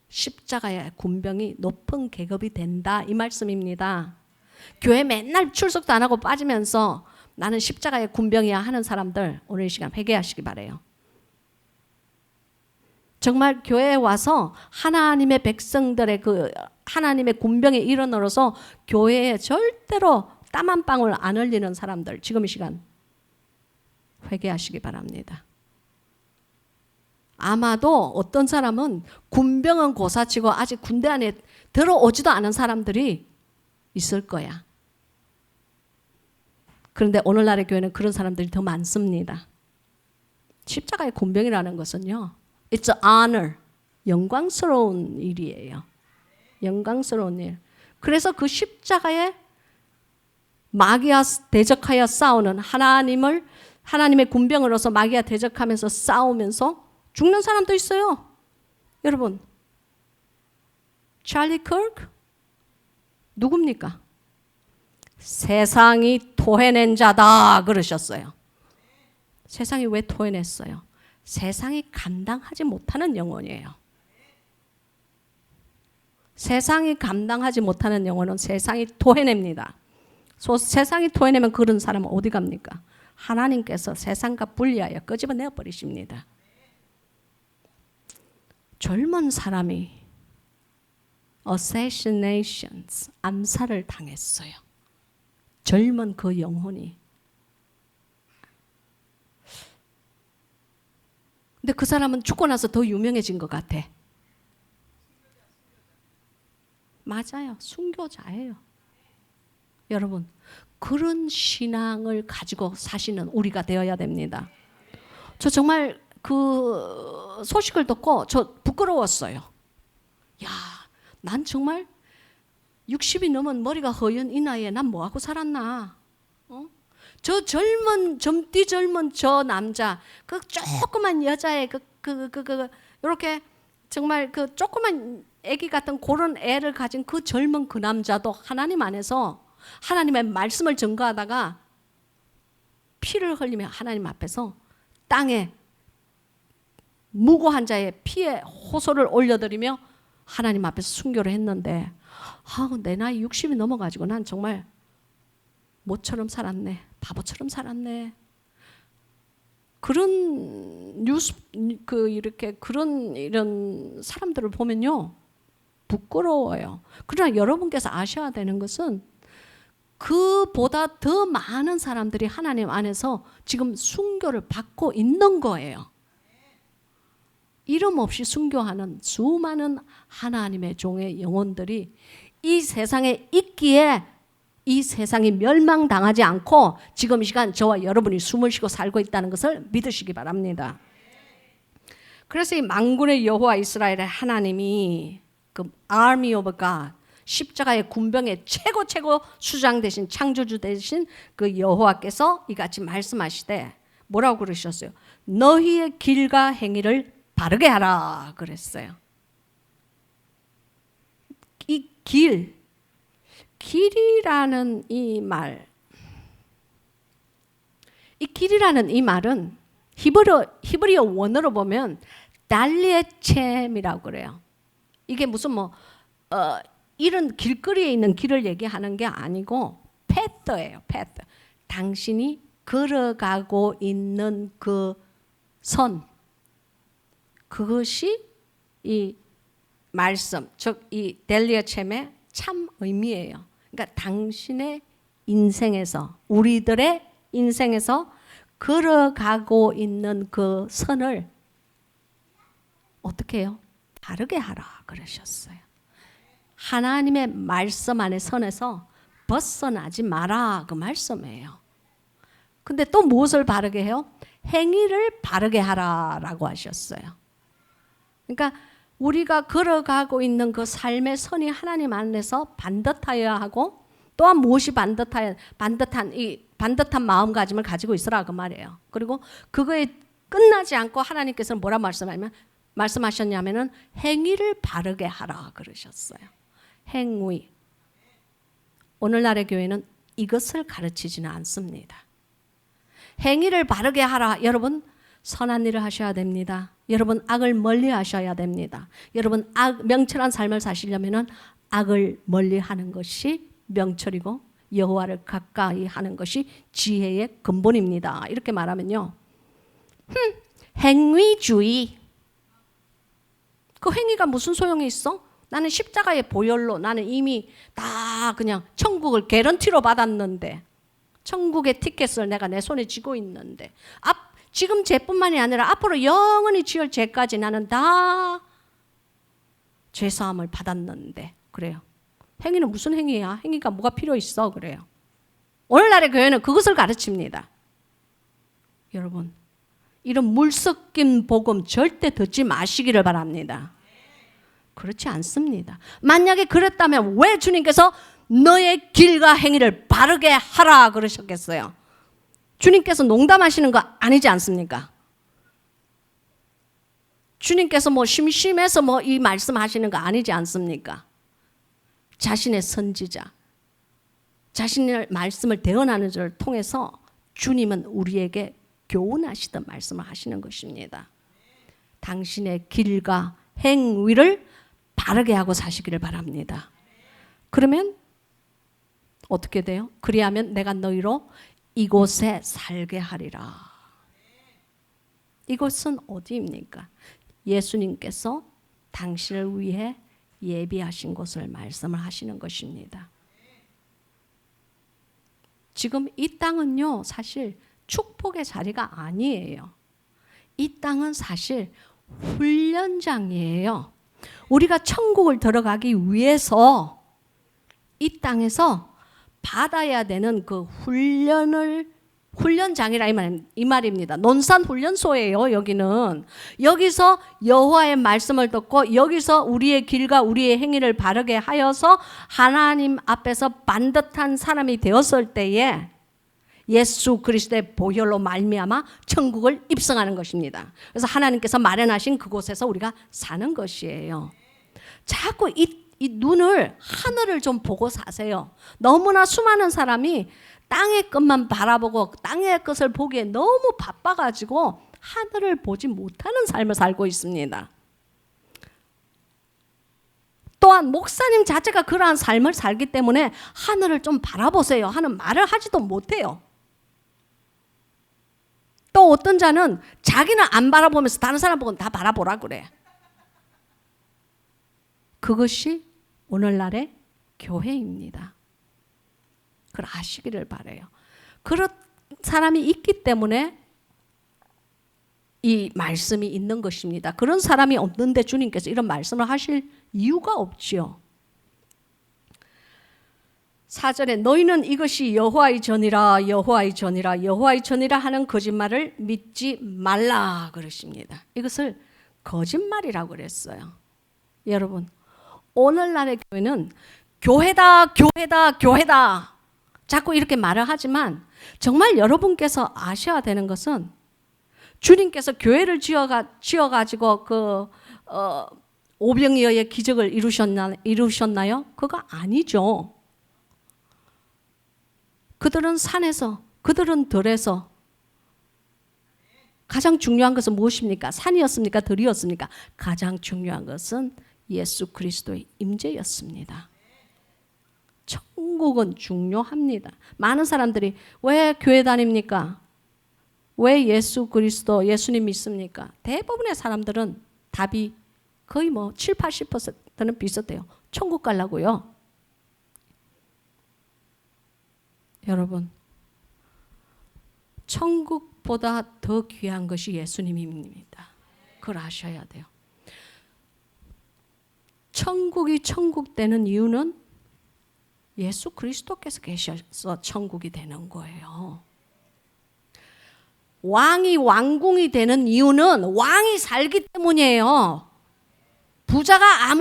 십자가의 군병이 높은 계급이 된다, 이 말씀입니다. 교회 맨날 출석도 안 하고 빠지면서 나는 십자가의 군병이야 하는 사람들, 오늘 이 시간 회개하시기 바래요. 정말 교회에 와서 하나님의 백성들의 그 하나님의 군병의 일원으로서 교회에 절대로 땀 한 방울 안 흘리는 사람들, 지금 이 시간 회개하시기 바랍니다. 아마도 어떤 사람은 군병은 고사치고 아직 군대 안에 들어오지도 않은 사람들이 있을 거야. 그런데 오늘날의 교회는 그런 사람들이 더 많습니다. 십자가의 군병이라는 것은요, It's an honor. 영광스러운 일이에요. 영광스러운 일. 그래서 그 십자가에 마귀와 대적하여 싸우는 하나님의 군병으로서 마귀와 대적하면서 싸우면서 죽는 사람도 있어요. 여러분, 찰리 커크 누굽니까? 세상이 토해낸 자다 그러셨어요. 세상이 왜 토해냈어요? 세상이 감당하지 못하는 영혼이에요. 세상이 감당하지 못하는 영혼은 세상이 토해냅니다. 세상이 토해내면 그런 사람은 어디 갑니까? 하나님께서 세상과 분리하여 끄집어내어 버리십니다. 젊은 사람이 assassinations, 암살을 당했어요. 젊은 그 영혼이. 근데 그 사람은 죽고 나서 더 유명해진 것 같아. 맞아요. 순교자예요. 여러분, 그런 신앙을 가지고 사시는 우리가 되어야 됩니다. 저 정말 그 소식을 듣고 저 부끄러웠어요. 야, 난 정말 60이 넘은 머리가 허연 이 나이에 난 뭐하고 살았나? 저 젊디 젊은 저 남자, 그 조그만 여자의 이렇게 정말 그 조그만 애기 같은 그런 애를 가진 그 젊은 그 남자도 하나님 안에서 하나님의 말씀을 전가하다가 피를 흘리며 하나님 앞에서 땅에 무고한 자의 피에 호소를 올려드리며 하나님 앞에서 순교를 했는데, 내 나이 60이 넘어가지고 난 정말 모처럼 살았네, 바보처럼 살았네. 그런 뉴스, 이렇게 이런 사람들을 보면요, 부끄러워요. 그러나 여러분께서 아셔야 되는 것은 그보다 더 많은 사람들이 하나님 안에서 지금 순교를 받고 있는 거예요. 이름 없이 순교하는 수많은 하나님의 종의 영혼들이 이 세상에 있기에 이 세상이 멸망당하지 않고 지금 이 시간 저와 여러분이 숨을 쉬고 살고 있다는 것을 믿으시기 바랍니다. 그래서 이 만군의 여호와 이스라엘의 하나님이 그 Army of God, 십자가의 군병의 최고 수장 되신 창조주 되신 그 여호와께서 이같이 말씀하시되 뭐라고 그러셨어요? 너희의 길과 행위를 바르게 하라 그랬어요. 이 길이라는 이 말, 이 길이라는 이 말은 히브리어 원어로 보면 달리에쳔이라고 그래요. 이게 무슨 이런 길거리에 있는 길을 얘기하는 게 아니고 패스예요. 패스. 당신이 걸어가고 있는 그 선, 그것이 이 말씀, 즉 이 델리아 챔의 참 의미예요. 그러니까 당신의 인생에서, 우리들의 인생에서 걸어가고 있는 그 선을 어떻게 해요? 바르게 하라 그러셨어요. 하나님의 말씀 안에 선에서 벗어나지 마라 그 말씀이에요. 근데 또 무엇을 바르게 해요? 행위를 바르게 하라라고 하셨어요. 그러니까 우리가 걸어가고 있는 그 삶의 선이 하나님 안에서 반듯하여야 하고, 또한 무엇이 반듯한 마음가짐을 가지고 있으라 그 말이에요. 그리고 그거에 끝나지 않고 하나님께서는 뭐라 말씀하셨냐면은 행위를 바르게 하라 그러셨어요. 행위. 오늘날의 교회는 이것을 가르치지는 않습니다. 행위를 바르게 하라. 여러분 선한 일을 하셔야 됩니다. 여러분 악을 멀리 하셔야 됩니다. 여러분 명철한 삶을 사시려면은 악을 멀리 하는 것이 명철이고 여호와를 가까이 하는 것이 지혜의 근본입니다. 이렇게 말하면요. 행위주의. 그 행위가 무슨 소용이 있어? 나는 십자가의 보혈로 나는 이미 다 그냥 천국을 개런티로 받았는데, 천국의 티켓을 내가 내 손에 쥐고 있는데, 지금 죄뿐만이 아니라 앞으로 영원히 지을 죄까지 나는 다 죄사함을 받았는데, 그래요. 행위는 무슨 행위야? 행위가 뭐가 필요 있어? 그래요. 오늘날의 교회는 그것을 가르칩니다. 여러분, 이런 물 섞인 복음 절대 듣지 마시기를 바랍니다. 그렇지 않습니다. 만약에 그랬다면 왜 주님께서 너의 길과 행위를 바르게 하라 그러셨겠어요? 주님께서 농담하시는 거 아니지 않습니까? 주님께서 뭐 심심해서 뭐 이 말씀하시는 거 아니지 않습니까? 자신의 선지자, 자신의 말씀을 대언하는 자를 통해서 주님은 우리에게 교훈하시던 말씀을 하시는 것입니다. 당신의 길과 행위를 바르게 하고 사시기를 바랍니다. 그러면 어떻게 돼요? 그리하면 내가 너희로 이곳에 살게 하리라. 이곳은 어디입니까? 예수님께서 당신을 위해 예비하신 곳을 말씀을 하시는 것입니다. 지금 이 땅은요, 사실 축복의 자리가 아니에요. 이 땅은 사실 훈련장이에요. 우리가 천국을 들어가기 위해서 이 땅에서 받아야 되는 그 훈련장이라 이 말입니다. 논산훈련소예요. 여기는. 여기서 여호와의 말씀을 듣고 여기서 우리의 길과 우리의 행위를 바르게 하여서 하나님 앞에서 반듯한 사람이 되었을 때에 예수 그리스도의 보혈로 말미암아 천국을 입성하는 것입니다. 그래서 하나님께서 마련하신 그곳에서 우리가 사는 것이에요. 자꾸 이 눈을, 하늘을 좀 보고 사세요. 너무나 수많은 사람이 땅의 것만 바라보고 땅의 것을 보기에 너무 바빠가지고 하늘을 보지 못하는 삶을 살고 있습니다. 또한 목사님 자체가 그러한 삶을 살기 때문에 하늘을 좀 바라보세요 하는 말을 하지도 못해요. 또 어떤 자는 자기는 안 바라보면서 다른 사람 보고 다 바라보라 그래. 그것이 오늘날의 교회입니다. 그걸 아시기를 바라요. 그런 사람이 있기 때문에 이 말씀이 있는 것입니다. 그런 사람이 없는데 주님께서 이런 말씀을 하실 이유가 없지요. 4절에 너희는 이것이 여호와의 전이라 여호와의 전이라 여호와의 전이라 하는 거짓말을 믿지 말라 그러십니다. 이것을 거짓말이라고 그랬어요. 여러분, 오늘날의 교회는 교회다 교회다 교회다 자꾸 이렇게 말을 하지만 정말 여러분께서 아셔야 되는 것은 주님께서 교회를 지어가지고 오병이어의 기적을 이루셨나요? 그거 아니죠. 그들은 산에서, 그들은 들에서. 가장 중요한 것은 무엇입니까? 산이었습니까? 들이었습니까? 가장 중요한 것은 예수 그리스도의 임재였습니다. 천국은 중요합니다. 많은 사람들이 왜 교회 다닙니까? 왜 예수 그리스도 예수님 믿습니까? 대부분의 사람들은 답이 거의 뭐 7, 80%는 비슷해요. 천국 가려고요. 여러분, 천국보다 더 귀한 것이 예수님입니다. 그걸 아셔야 돼요. 천국이 천국 되는 이유는 예수 그리스도께서 계셔서 천국이 되는 거예요. 왕이 왕궁이 되는 이유는 왕이 살기 때문이에요. 부자가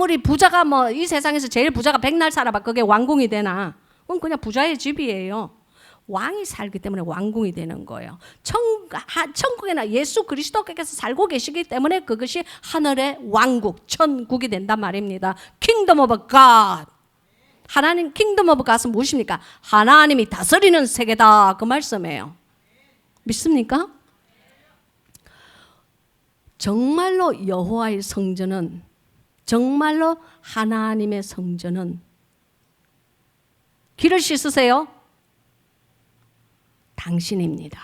뭐 이 세상에서 제일 부자가 백날 살아봐. 그게 왕궁이 되나? 그건 그냥 부자의 집이에요. 왕이 살기 때문에 왕궁이 되는 거예요. 천국에나 예수 그리스도께서 살고 계시기 때문에 그것이 하늘의 왕국, 천국이 된단 말입니다. Kingdom of God. 하나님 Kingdom of God은 무엇입니까? 하나님이 다스리는 세계다. 그 말씀이에요. 믿습니까? 정말로 여호와의 성전은, 정말로 하나님의 성전은 길을 씻으세요. 당신입니다.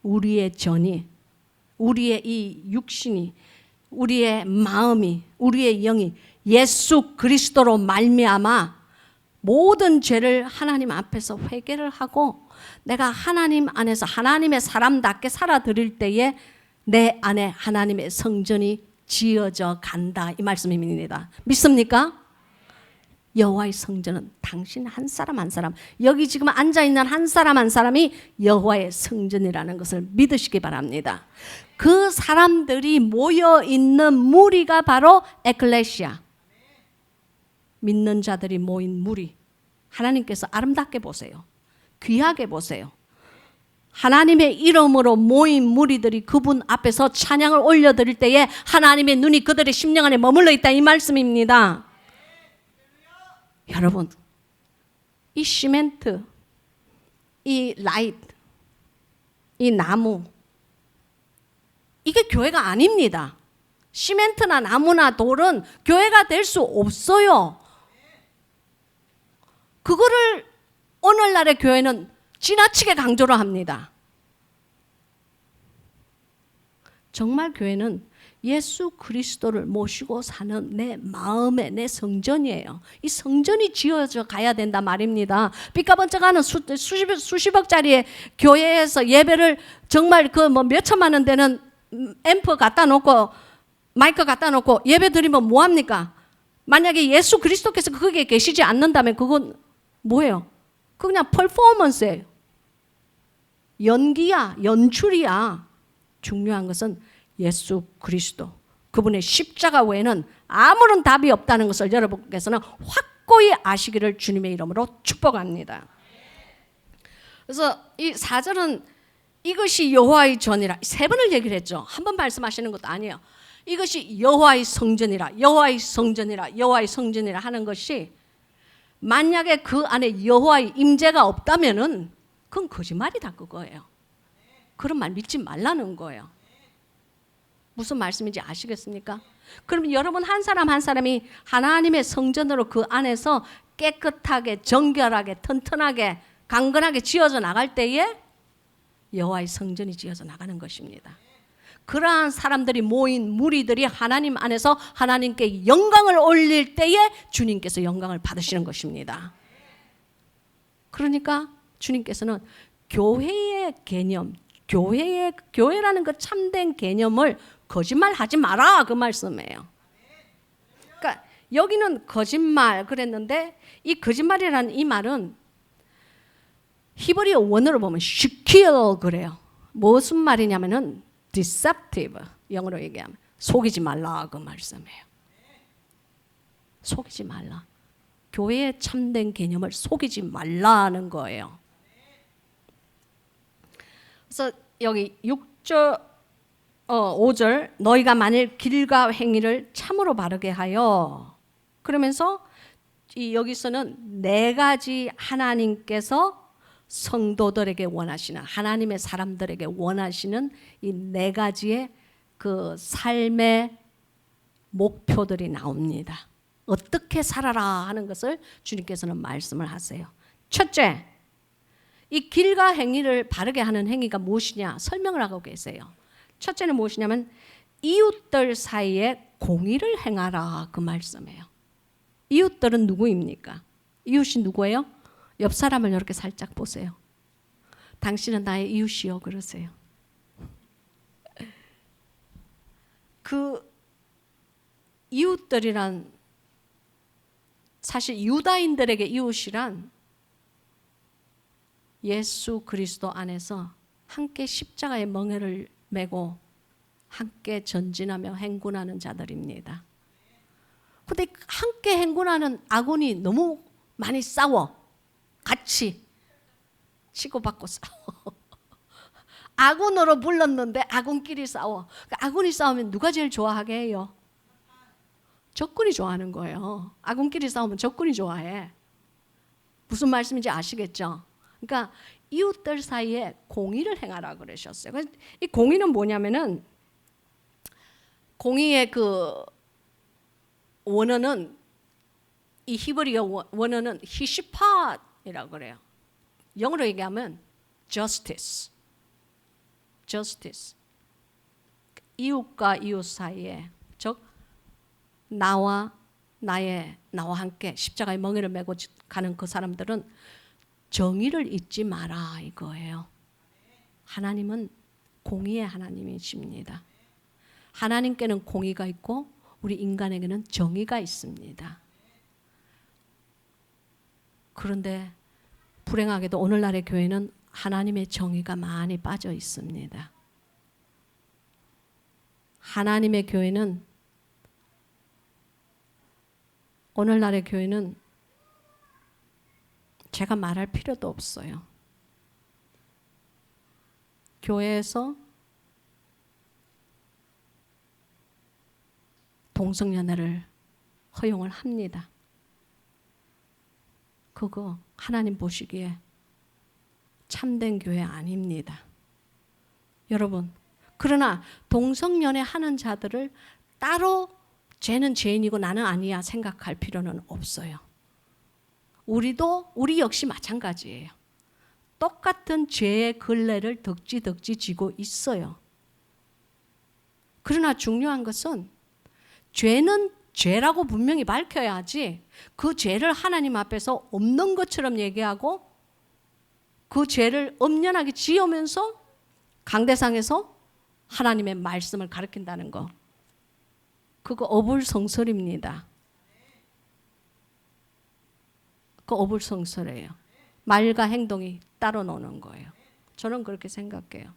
우리의 전이, 우리의 이 육신이, 우리의 마음이, 우리의 영이 예수 그리스도로 말미암아 모든 죄를 하나님 앞에서 회개를 하고 내가 하나님 안에서 하나님의 사람답게 살아드릴 때에 내 안에 하나님의 성전이 지어져 간다. 이 말씀입니다. 믿습니까? 여호와의 성전은 당신 한 사람 한 사람, 여기 지금 앉아있는 한 사람 한 사람이 여호와의 성전이라는 것을 믿으시기 바랍니다. 그 사람들이 모여있는 무리가 바로 에클레시아, 믿는 자들이 모인 무리. 하나님께서 아름답게 보세요. 귀하게 보세요. 하나님의 이름으로 모인 무리들이 그분 앞에서 찬양을 올려드릴 때에 하나님의 눈이 그들의 심령 안에 머물러 있다. 이 말씀입니다. 여러분, 이 시멘트, 이 라이트, 이 나무, 이게 교회가 아닙니다. 시멘트나 나무나 돌은 교회가 될 수 없어요. 그거를 오늘날의 교회는 지나치게 강조를 합니다. 정말 교회는 예수 그리스도를 모시고 사는 내 마음의 내 성전이에요. 이 성전이 지어져 가야 된다 말입니다. 삐까번쩍하는 수십억짜리 교회에서 예배를 정말 그 뭐 몇천만 원 되는 앰프 갖다 놓고 마이크 갖다 놓고 예배 드리면 뭐합니까? 만약에 예수 그리스도께서 거기에 계시지 않는다면 그건 뭐예요? 그냥 퍼포먼스예요. 연기야, 연출이야. 중요한 것은 예수 그리스도, 그분의 십자가 외에는 아무런 답이 없다는 것을 여러분께서는 확고히 아시기를 주님의 이름으로 축복합니다. 그래서 이 4절은 이것이 여호와의 전이라 3번을 얘기를 했죠. 한 번 말씀하시는 것도 아니에요. 이것이 여호와의 성전이라, 여호와의 성전이라, 여호와의 성전이라 하는 것이 만약에 그 안에 여호와의 임재가 없다면은 그건 거짓말이다 그거예요. 그런 말 믿지 말라는 거예요. 무슨 말씀인지 아시겠습니까? 그럼 여러분 한 사람 한 사람이 하나님의 성전으로 그 안에서 깨끗하게 정결하게 튼튼하게 강건하게 지어져 나갈 때에 여호와의 성전이 지어져 나가는 것입니다. 그러한 사람들이 모인 무리들이 하나님 안에서 하나님께 영광을 올릴 때에 주님께서 영광을 받으시는 것입니다. 그러니까 주님께서는 교회의 개념, 교회라는 그 참된 개념을 거짓말하지 마라 그 말씀이에요. 그러니까 여기는 거짓말 그랬는데 이 거짓말이라는 이 말은 히브리어 원어로 보면 시킬 그래요. 무슨 말이냐면은 deceptive, 영어로 얘기하면 속이지 말라 그 말씀이에요. 속이지 말라. 교회의 참된 개념을 속이지 말라는 거예요. 그래서 여기 6절 5절 너희가 만일 길과 행위를 참으로 바르게 하여, 그러면서 여기서는 4가지 하나님께서 성도들에게 원하시는, 하나님의 사람들에게 원하시는 이 4가지의 그 삶의 목표들이 나옵니다. 어떻게 살아라 하는 것을 주님께서는 말씀을 하세요. 첫째, 이 길과 행위를 바르게 하는 행위가 무엇이냐 설명을 하고 계세요. 첫째는 무엇이냐면 이웃들 사이에 공의를 행하라 그 말씀이에요. 이웃들은 누구입니까? 이웃이 누구예요? 옆 사람을 이렇게 살짝 보세요. 당신은 나의 이웃이요 그러세요. 그 이웃들이란 사실 유다인들에게 이웃이란 예수 그리스도 안에서 함께 십자가의 멍에를 메고 함께 전진하며 행군하는 자들입니다. 근데 함께 행군하는 아군이 너무 많이 싸워. 같이 치고받고 싸워. 아군으로 불렀는데 아군끼리 싸워. 아군이 싸우면 누가 제일 좋아하게 해요? 적군이 좋아하는 거예요. 아군끼리 싸우면 적군이 좋아해. 무슨 말씀인지 아시겠죠? 그러니까 이웃들 사이에 공의를 행하라 그러셨어요. 이 공의는 뭐냐면은 공의의 그 원어는 이 히브리어 원어는 히시팟이라고 그래요. 영어로 얘기하면 justice. justice. 이웃과 이웃 사이에 즉 나와 함께 십자가의 멍에를 메고 가는 그 사람들은 정의를 잊지 마라 이거예요. 하나님은 공의의 하나님이십니다. 하나님께는 공의가 있고 우리 인간에게는 정의가 있습니다. 그런데 불행하게도 오늘날의 교회는 하나님의 정의가 많이 빠져 있습니다. 하나님의 교회는 오늘날의 교회는 제가 말할 필요도 없어요. 교회에서 동성연애를 허용을 합니다. 그거 하나님 보시기에 참된 교회 아닙니다. 여러분, 그러나 동성연애 하는 자들을 따로 쟤는 죄인이고 나는 아니야 생각할 필요는 없어요. 우리 역시 마찬가지예요. 똑같은 죄의 걸레를 덕지 지고 있어요. 그러나 중요한 것은 죄는 죄라고 분명히 밝혀야지 그 죄를 하나님 앞에서 없는 것처럼 얘기하고 그 죄를 엄연하게 지으면서 강대상에서 하나님의 말씀을 가르친다는 거. 그거 어불성설입니다. 그 어불성설이에요. 말과 행동이 따로 노는 거예요. 저는 그렇게 생각해요.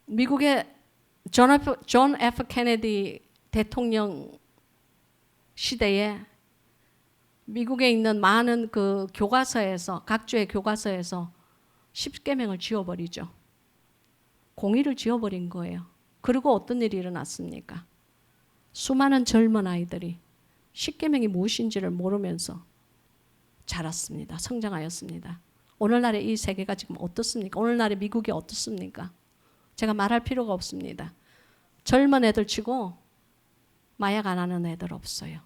미국의 존 F. 케네디 대통령 시대에 미국에 있는 많은 그 교과서에서 각주의 교과서에서 십계명을 지워버리죠. 공의를 지워버린 거예요. 그리고 어떤 일이 일어났습니까? 수많은 젊은 아이들이 십계명이 무엇인지를 모르면서 자랐습니다. 성장하였습니다. 오늘날의 이 세계가 지금 어떻습니까? 오늘날의 미국이 어떻습니까? 제가 말할 필요가 없습니다. 젊은 애들 치고 마약 안 하는 애들 없어요.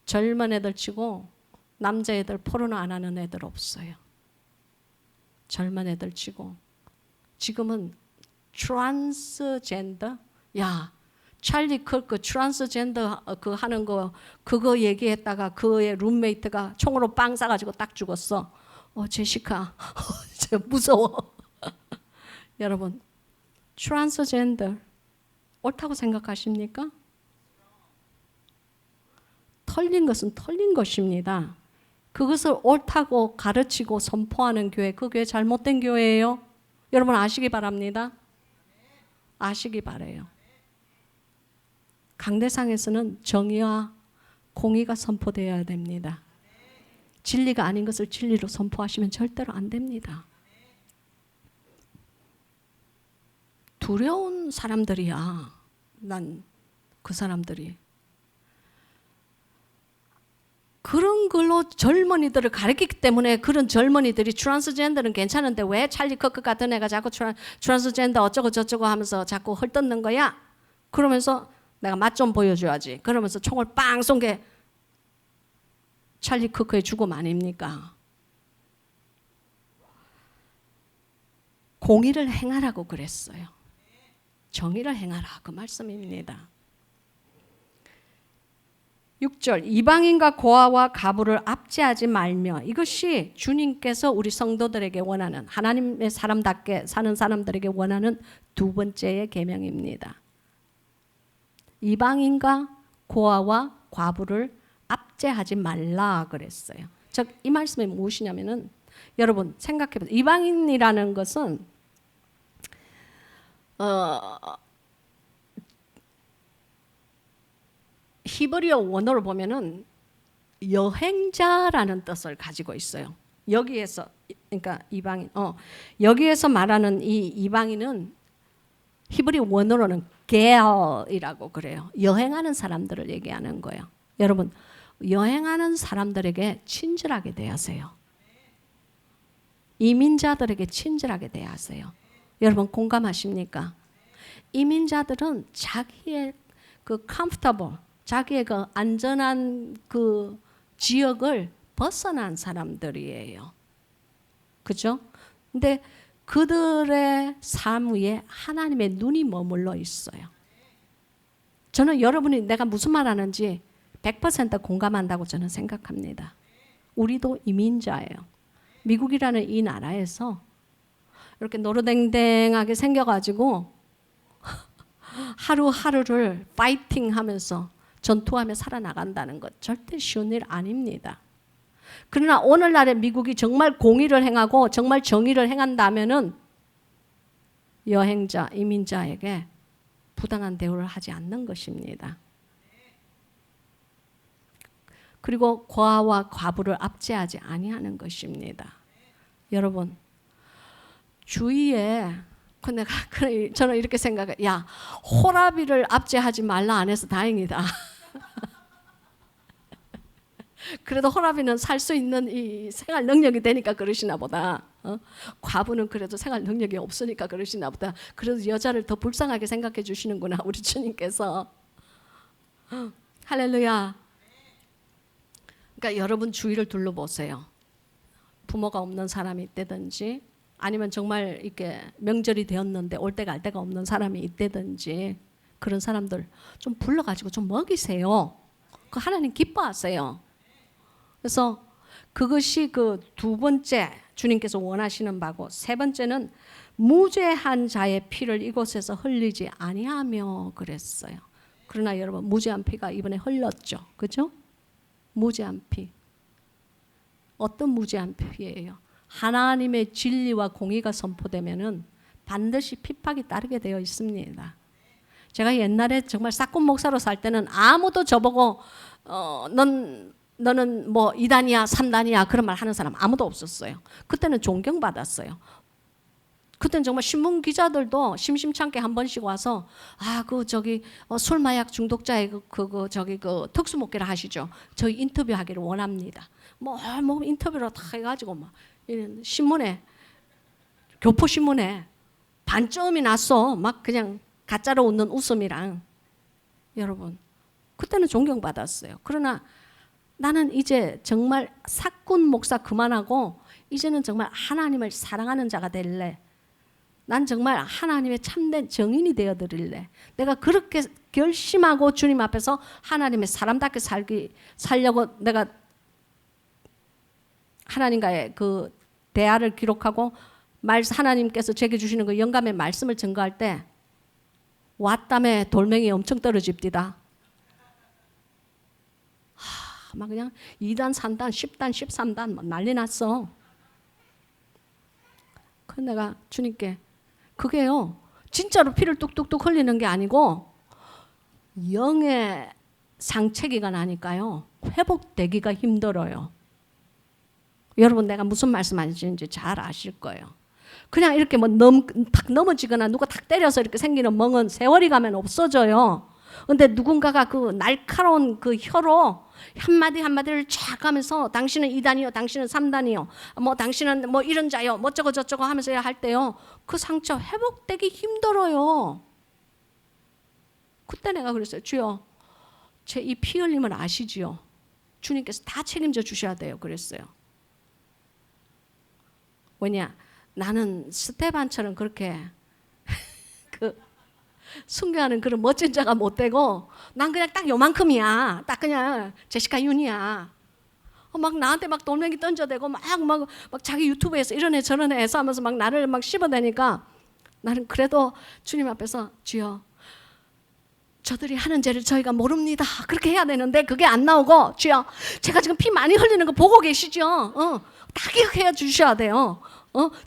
젊은 애들 치고 남자애들 포르노 안 하는 애들 없어요. 젊은 애들 치고 지금은 트랜스젠더 야 찰리 클크 트랜스젠더 그 하는 거 그거 얘기했다가 그의 룸메이트가 총으로 빵 쏴가지고 딱 죽었어. 제시카 무서워. 여러분 트랜스젠더 옳다고 생각하십니까? 털린 것은 털린 것입니다. 그것을 옳다고 가르치고 선포하는 교회, 그 교회 잘못된 교회예요. 여러분 아시기 바랍니다. 아시기 바라요. 강대상에서는 정의와 공의가 선포되어야 됩니다. 진리가 아닌 것을 진리로 선포하시면 절대로 안 됩니다. 두려운 사람들이야. 난 그 사람들이. 그 그런 걸로 젊은이들을 가르치기 때문에 그런 젊은이들이 트랜스젠더는 괜찮은데 왜 찰리 커크 같은 애가 자꾸 트랜스젠더 어쩌고 저쩌고 하면서 자꾸 헐뜯는 거야? 그러면서 내가 맛 좀 보여줘야지. 그러면서 총을 빵 쏜 게 찰리 커크의 죽음 아닙니까? 공의를 행하라고 그랬어요. 정의를 행하라 그 말씀입니다. 6절 이방인과 고아와 과부를 압제하지 말며 이것이 주님께서 우리 성도들에게 원하는 하나님의 사람답게 사는 사람들에게 원하는 두 번째의 계명입니다. 이방인과 고아와 과부를 압제하지 말라 그랬어요. 즉 이 말씀이 무엇이냐면은 여러분 생각해 보세요. 이방인이라는 것은 히브리어 원어로 보면은 여행자라는 뜻을 가지고 있어요. 여기에서 그러니까 이방인 여기에서 말하는 이 이방인은 히브리 원어로는 게알이라고 그래요. 여행하는 사람들을 얘기하는 거예요. 여러분 여행하는 사람들에게 친절하게 대하세요. 이민자들에게 친절하게 대하세요. 여러분 공감하십니까? 이민자들은 자기의 그 comfortable 자기의 그 안전한 그 지역을 벗어난 사람들이에요. 그죠? 근데 그들의 삶 위에 하나님의 눈이 머물러 있어요. 저는 여러분이 내가 무슨 말 하는지 100% 공감한다고 저는 생각합니다. 우리도 이민자예요. 미국이라는 이 나라에서 이렇게 노르댕댕하게 생겨가지고 하루하루를 파이팅하면서 전투하며 살아나간다는 것 절대 쉬운 일 아닙니다. 그러나 오늘날의 미국이 정말 공의를 행하고 정말 정의를 행한다면은 여행자, 이민자에게 부당한 대우를 하지 않는 것입니다. 그리고 고아와 과부를 압제하지 아니하는 것입니다. 여러분 주위에 저는 이렇게 생각해요. 야 호라비를 압제하지 말라 안 해서 다행이다. 그래도 호라비는 살 수 있는 이 생활 능력이 되니까 그러시나 보다. 과부는 그래도 생활 능력이 없으니까 그러시나 보다. 그래도 여자를 더 불쌍하게 생각해 주시는구나 우리 주님께서. 할렐루야. 그러니까 여러분 주위를 둘러보세요. 부모가 없는 사람이 있다든지 아니면 정말 이렇게 명절이 되었는데 올 때 갈 데가 없는 사람이 있다든지 그런 사람들 좀 불러가지고 좀 먹이세요. 그 하나님 기뻐하세요. 그래서 그것이 그 두 번째 주님께서 원하시는 바고 세 번째는 무죄한 자의 피를 이곳에서 흘리지 아니하며 그랬어요. 그러나 여러분 무죄한 피가 이번에 흘렀죠. 그죠? 무죄한 피. 어떤 무죄한 피예요? 하나님의 진리와 공의가 선포되면은 반드시 핍박이 따르게 되어 있습니다. 제가 옛날에 정말 사꾼 목사로 살 때는 아무도 저보고 너는 뭐 2단이야 3단이야 그런 말 하는 사람 아무도 없었어요. 그때는 존경받았어요. 그때는 정말 신문 기자들도 심심찮게 한 번씩 와서 술 마약 중독자의 그 특수 목회를 하시죠. 저희 인터뷰하기를 원합니다. 뭐 인터뷰로 다 해가지고 막 신문에 교포 신문에 반점이 났어. 막 그냥 가짜로 웃는 웃음이랑. 여러분 그때는 존경받았어요. 그러나 나는 이제 정말 사꾼 목사 그만하고 이제는 정말 하나님을 사랑하는 자가 될래. 난 정말 하나님의 참된 정인이 되어드릴래. 내가 그렇게 결심하고 주님 앞에서 하나님의 사람답게 살려고 내가 하나님과의 그 대화를 기록하고 하나님께서 제게 주시는 그 영감의 말씀을 증거할 때 왔다며 돌멩이 엄청 떨어집디다. 막 그냥 2단, 3단, 10단, 13단 막 난리 났어. 그래서 내가 주님께 그게요 진짜로 피를 뚝뚝뚝 흘리는 게 아니고 영의 상체기가 나니까요 회복되기가 힘들어요. 여러분 내가 무슨 말씀하시는지 잘 아실 거예요. 그냥 이렇게 탁 넘어지거나 누가 탁 때려서 이렇게 생기는 멍은 세월이 가면 없어져요. 근데 누군가가 그 날카로운 그 혀로 한마디 한마디를 쫙 하면서 당신은 2단이요, 당신은 3단이요, 뭐 당신은 뭐 이런 자요, 뭐 저거 저쩌고 하면서 할 때요, 그 상처 회복되기 힘들어요. 그때 내가 그랬어요. 주여, 제 이 피 흘림을 아시지요? 주님께서 다 책임져 주셔야 돼요. 그랬어요. 왜냐, 나는 스테반처럼 그렇게 그 순교하는 그런 멋진 자가 못 되고, 난 그냥 딱 요만큼이야. 딱 그냥 제시카 윤이야. 막 나한테 막 돌멩이 던져대고 막 자기 유튜브에서 이런 애 저런 애 해서 하면서 막 나를 막 씹어대니까, 나는 그래도 주님 앞에서 주여, 저들이 하는 죄를 저희가 모릅니다. 그렇게 해야 되는데 그게 안 나오고, 주여, 제가 지금 피 많이 흘리는 거 보고 계시죠? 다 기억해 주셔야 돼요.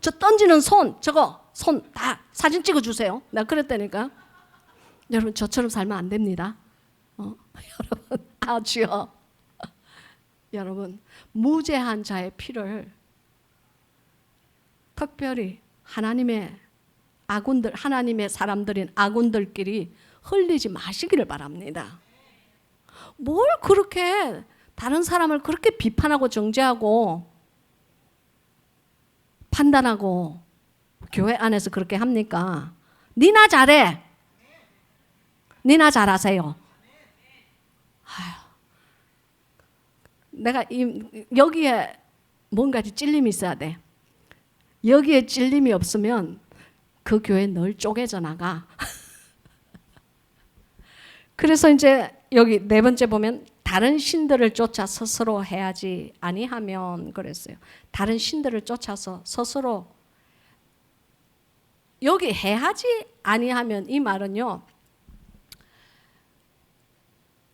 저 던지는 손, 저거 손 다 사진 찍어 주세요. 내가 그랬다니까. 여러분, 저처럼 살면 안 됩니다. 여러분, 주여, 여러분, 무죄한 자의 피를 특별히 하나님의 아군들, 하나님의 사람들인 아군들끼리 흘리지 마시기를 바랍니다. 뭘 그렇게 다른 사람을 그렇게 비판하고 정죄하고 판단하고 교회 안에서 그렇게 합니까? 니나 잘해. 니나 잘하세요. 아휴, 내가 여기에 뭔가 찔림이 있어야 돼. 여기에 찔림이 없으면 그 교회 늘 쪼개져 나가. 그래서 이제 여기 네 번째 보면 다른 신들을 쫓아 스스로 해야지 아니하면 그랬어요. 다른 신들을 쫓아서 스스로, 여기 해야지 아니하면 이 말은요,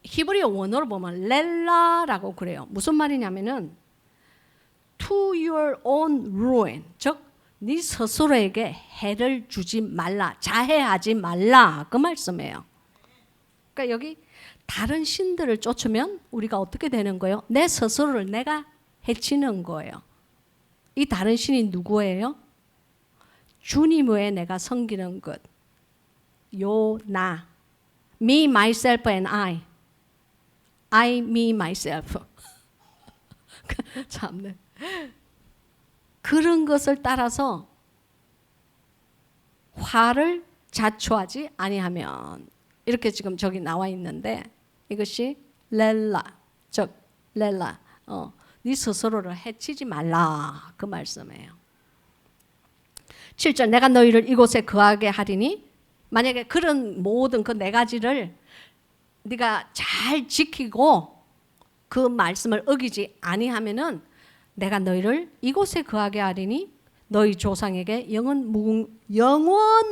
히브리어 원어로 보면 렐라라고 그래요. 무슨 말이냐면은 to your own ruin, 즉 네 스스로에게 해를 주지 말라, 자해하지 말라, 그 말씀이에요. 그러니까 여기 다른 신들을 쫓으면 우리가 어떻게 되는 거예요? 내 스스로를 내가 해치는 거예요. 이 다른 신이 누구예요? 주님 외에 내가 섬기는 것. 요, 나. Me, myself and I. I, me, myself. 참네. 그런 것을 따라서 화를 자초하지 아니하면, 이렇게 지금 저기 나와 있는데, 이것이 렐라, 즉 렐라, 네 스스로를 해치지 말라, 그 말씀이에요. 7절, 내가 너희를 이곳에 거하게 하리니, 만약에 그런 모든 그 네 가지를 네가 잘 지키고 그 말씀을 어기지 아니하면은 내가 너희를 이곳에 거하게 하리니 너희 조상에게 영원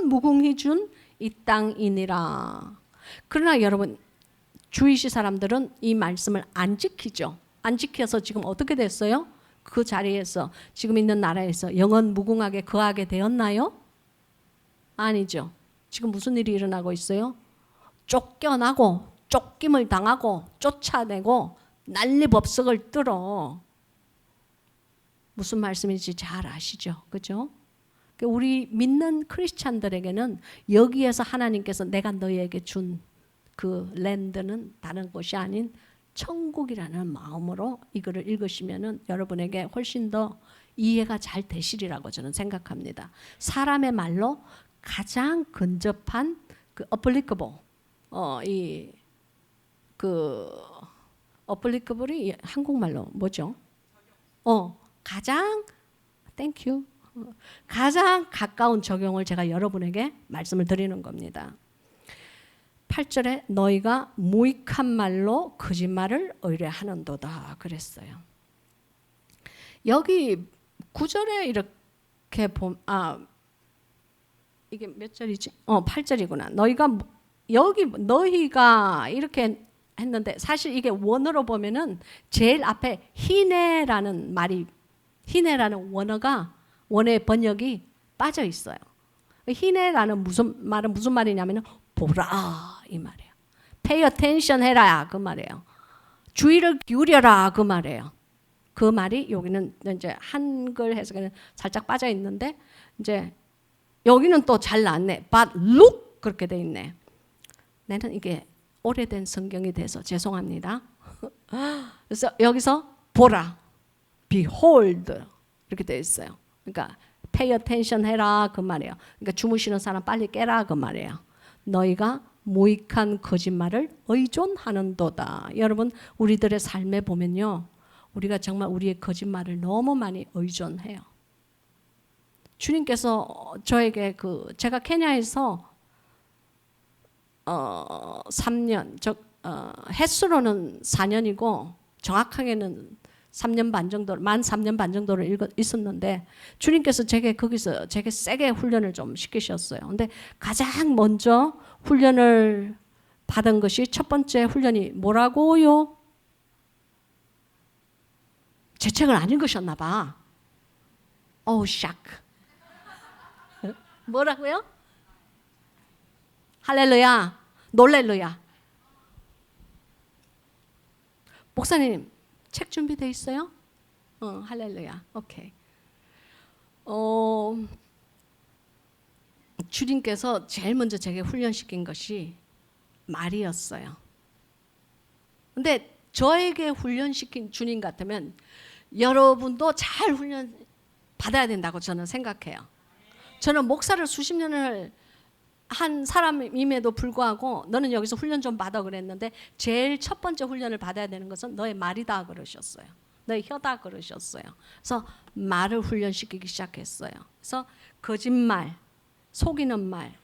무궁히 준 이 땅이니라. 그러나 여러분, 주이시 사람들은 이 말씀을 안 지키죠. 안 지켜서 지금 어떻게 됐어요? 그 자리에서, 지금 있는 나라에서 영원 무궁하게 거하게 되었나요? 아니죠. 지금 무슨 일이 일어나고 있어요? 쫓겨나고 쫓김을 당하고 쫓아내고 난리법석을 떨어. 무슨 말씀인지 잘 아시죠? 그죠? 우리 믿는 크리스찬들에게는 여기에서 하나님께서 내가 너희에게 준 그 랜드는 다른 곳이 아닌 천국이라는 마음으로 이거를 읽으시면은 여러분에게 훨씬 더 이해가 잘 되시리라고 저는 생각합니다. 사람의 말로 가장 근접한 그 applicable, applicable이 한국말로 뭐죠? 가장 thank you. 가장 가까운 적용을 제가 여러분에게 말씀을 드리는 겁니다. 8절에 너희가 무익한 말로 거짓말을 의뢰하는도다 그랬어요. 여기 9절에 이렇게 이게 몇 절이지? 8절이구나. 너희가 이렇게 했는데, 사실 이게 원어로 보면은 제일 앞에 히네라는 말이, 히네라는 원어의 번역이 빠져 있어요. 히네라는 말은 무슨 말이냐면은 보라 이 말이에요. Pay attention 해라 그 말이에요. 주의를 기울여라 그 말이에요. 그 말이 여기는 이제 한글 해석에는 살짝 빠져 있는데, 이제 여기는 또 잘 나왔네. But look 그렇게 돼 있네. 나는 이게 오래된 성경이 돼서 죄송합니다. 그래서 여기서 보라, behold 이렇게 되어 있어요. 그러니까 pay attention 해라 그 말이에요. 그러니까 주무시는 사람 빨리 깨라 그 말이에요. 너희가 무익한 거짓말을 의존하는도다. 여러분 우리들의 삶에 보면요, 우리가 정말 우리의 거짓말을 너무 많이 의존해요. 주님께서 저에게 제가 케냐에서 3년, 횟수로는 4년이고 정확하게는 3년 반 정도, 만 3년 반 정도를 있었는데 주님께서 거기서 제게 세게 훈련을 좀 시키셨어요. 근데 가장 먼저 훈련을 받은 것이 첫 번째 훈련이 뭐라고요? 제 책을 안 읽으셨나 봐. 샥. 뭐라고요? 할렐루야, 놀렐루야. 목사님 책 준비돼 있어요? 할렐루야. 오케이. 주님께서 제일 먼저 제게 훈련시킨 것이 말이었어요. 근데 저에게 훈련시킨 주님 같으면 여러분도 잘 훈련 받아야 된다고 저는 생각해요. 저는 목사를 수십 년을 한 사람임에도 불구하고 너는 여기서 훈련 좀 받아 그랬는데 제일 첫 번째 훈련을 받아야 되는 것은 너의 말이다 그러셨어요. 너의 혀다 그러셨어요. 그래서 말을 훈련시키기 시작했어요. 그래서 거짓말, 속이는 말,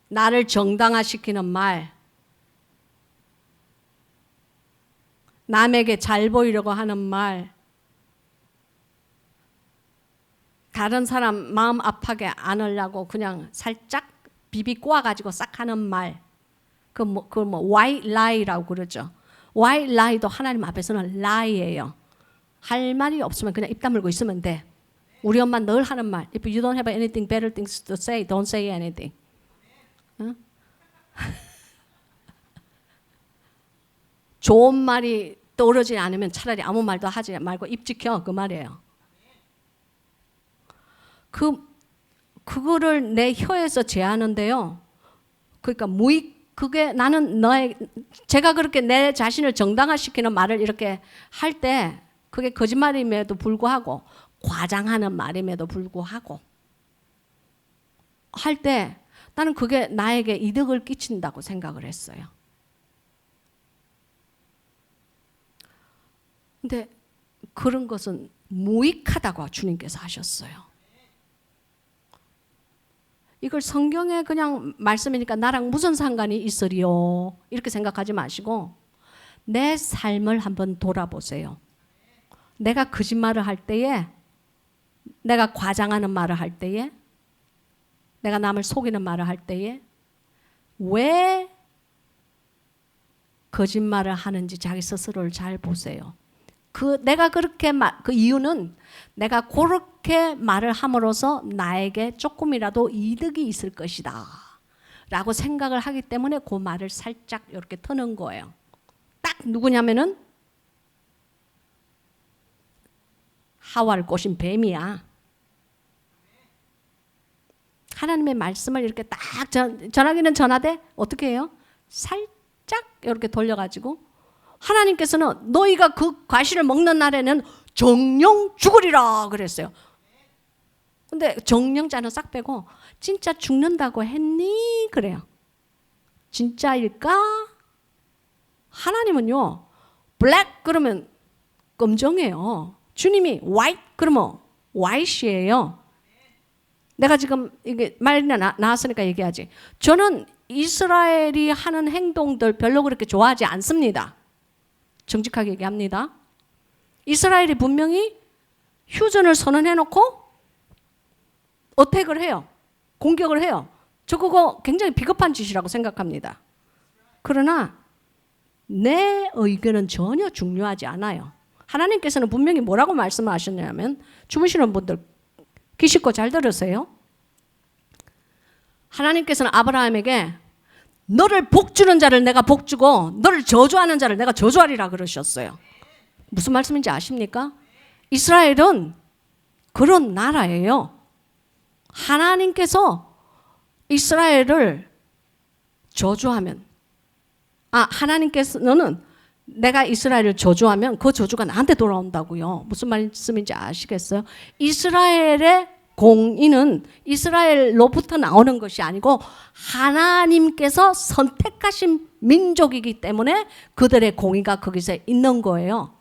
나를 정당화시키는 말, 남에게 잘 보이려고 하는 말, 다른 사람 마음 아프게 안 하려고 그냥 살짝 비비 꼬아가지고 싹 하는 말, 그걸 white lie라고 그러죠. white lie도 하나님 앞에서는 lie예요. 할 말이 없으면 그냥 입 다물고 있으면 돼. 우리 엄마 늘 하는 말, if you don't have anything better things to say, don't say anything. 응? 좋은 말이 떠오르지 않으면 차라리 아무 말도 하지 말고 입 지켜 그 말이에요. 그거를 내 혀에서 제하는데요. 그러니까 그게 나는 제가 그렇게 내 자신을 정당화시키는 말을 이렇게 할 때 그게 거짓말임에도 불구하고 과장하는 말임에도 불구하고 할 때 나는 그게 나에게 이득을 끼친다고 생각을 했어요. 근데 그런 것은 무익하다고 주님께서 하셨어요. 이걸 성경에 그냥 말씀이니까 나랑 무슨 상관이 있으리요? 이렇게 생각하지 마시고 내 삶을 한번 돌아보세요. 내가 거짓말을 할 때에, 내가 과장하는 말을 할 때에, 내가 남을 속이는 말을 할 때에 왜 거짓말을 하는지 자기 스스로를 잘 보세요. 내가 그렇게 그 이유는 내가 그렇게 말을 함으로써 나에게 조금이라도 이득이 있을 것이다 라고 생각을 하기 때문에 그 말을 살짝 이렇게 터는 거예요. 딱 누구냐면은 하와를 꼬신 뱀이야. 하나님의 말씀을 이렇게 딱 전하기는 전하되 어떻게 해요? 살짝 이렇게 돌려가지고 하나님께서는 너희가 그 과실을 먹는 날에는 정령 죽으리라 그랬어요. 근데 정령자는 싹 빼고 진짜 죽는다고 했니? 그래요. 진짜일까? 하나님은요 black 그러면 검정이에요. 주님이 white 그러면 white이에요. 내가 지금 이게 말이 나왔으니까 얘기하지. 저는 이스라엘이 하는 행동들 별로 그렇게 좋아하지 않습니다. 정직하게 얘기합니다. 이스라엘이 분명히 휴전을 선언해놓고 어택을 해요. 공격을 해요. 저 그거 굉장히 비겁한 짓이라고 생각합니다. 그러나 내 의견은 전혀 중요하지 않아요. 하나님께서는 분명히 뭐라고 말씀하셨냐면 주무시는 분들 귀 씻고 잘 들으세요. 하나님께서는 아브라함에게 너를 복주는 자를 내가 복주고 너를 저주하는 자를 내가 저주하리라 그러셨어요. 무슨 말씀인지 아십니까? 이스라엘은 그런 나라예요. 하나님께서 이스라엘을 저주하면, 하나님께서는 내가 이스라엘을 저주하면 그 저주가 나한테 돌아온다고요. 무슨 말씀인지 아시겠어요? 이스라엘의 공의는 이스라엘로부터 나오는 것이 아니고 하나님께서 선택하신 민족이기 때문에 그들의 공의가 거기서 있는 거예요.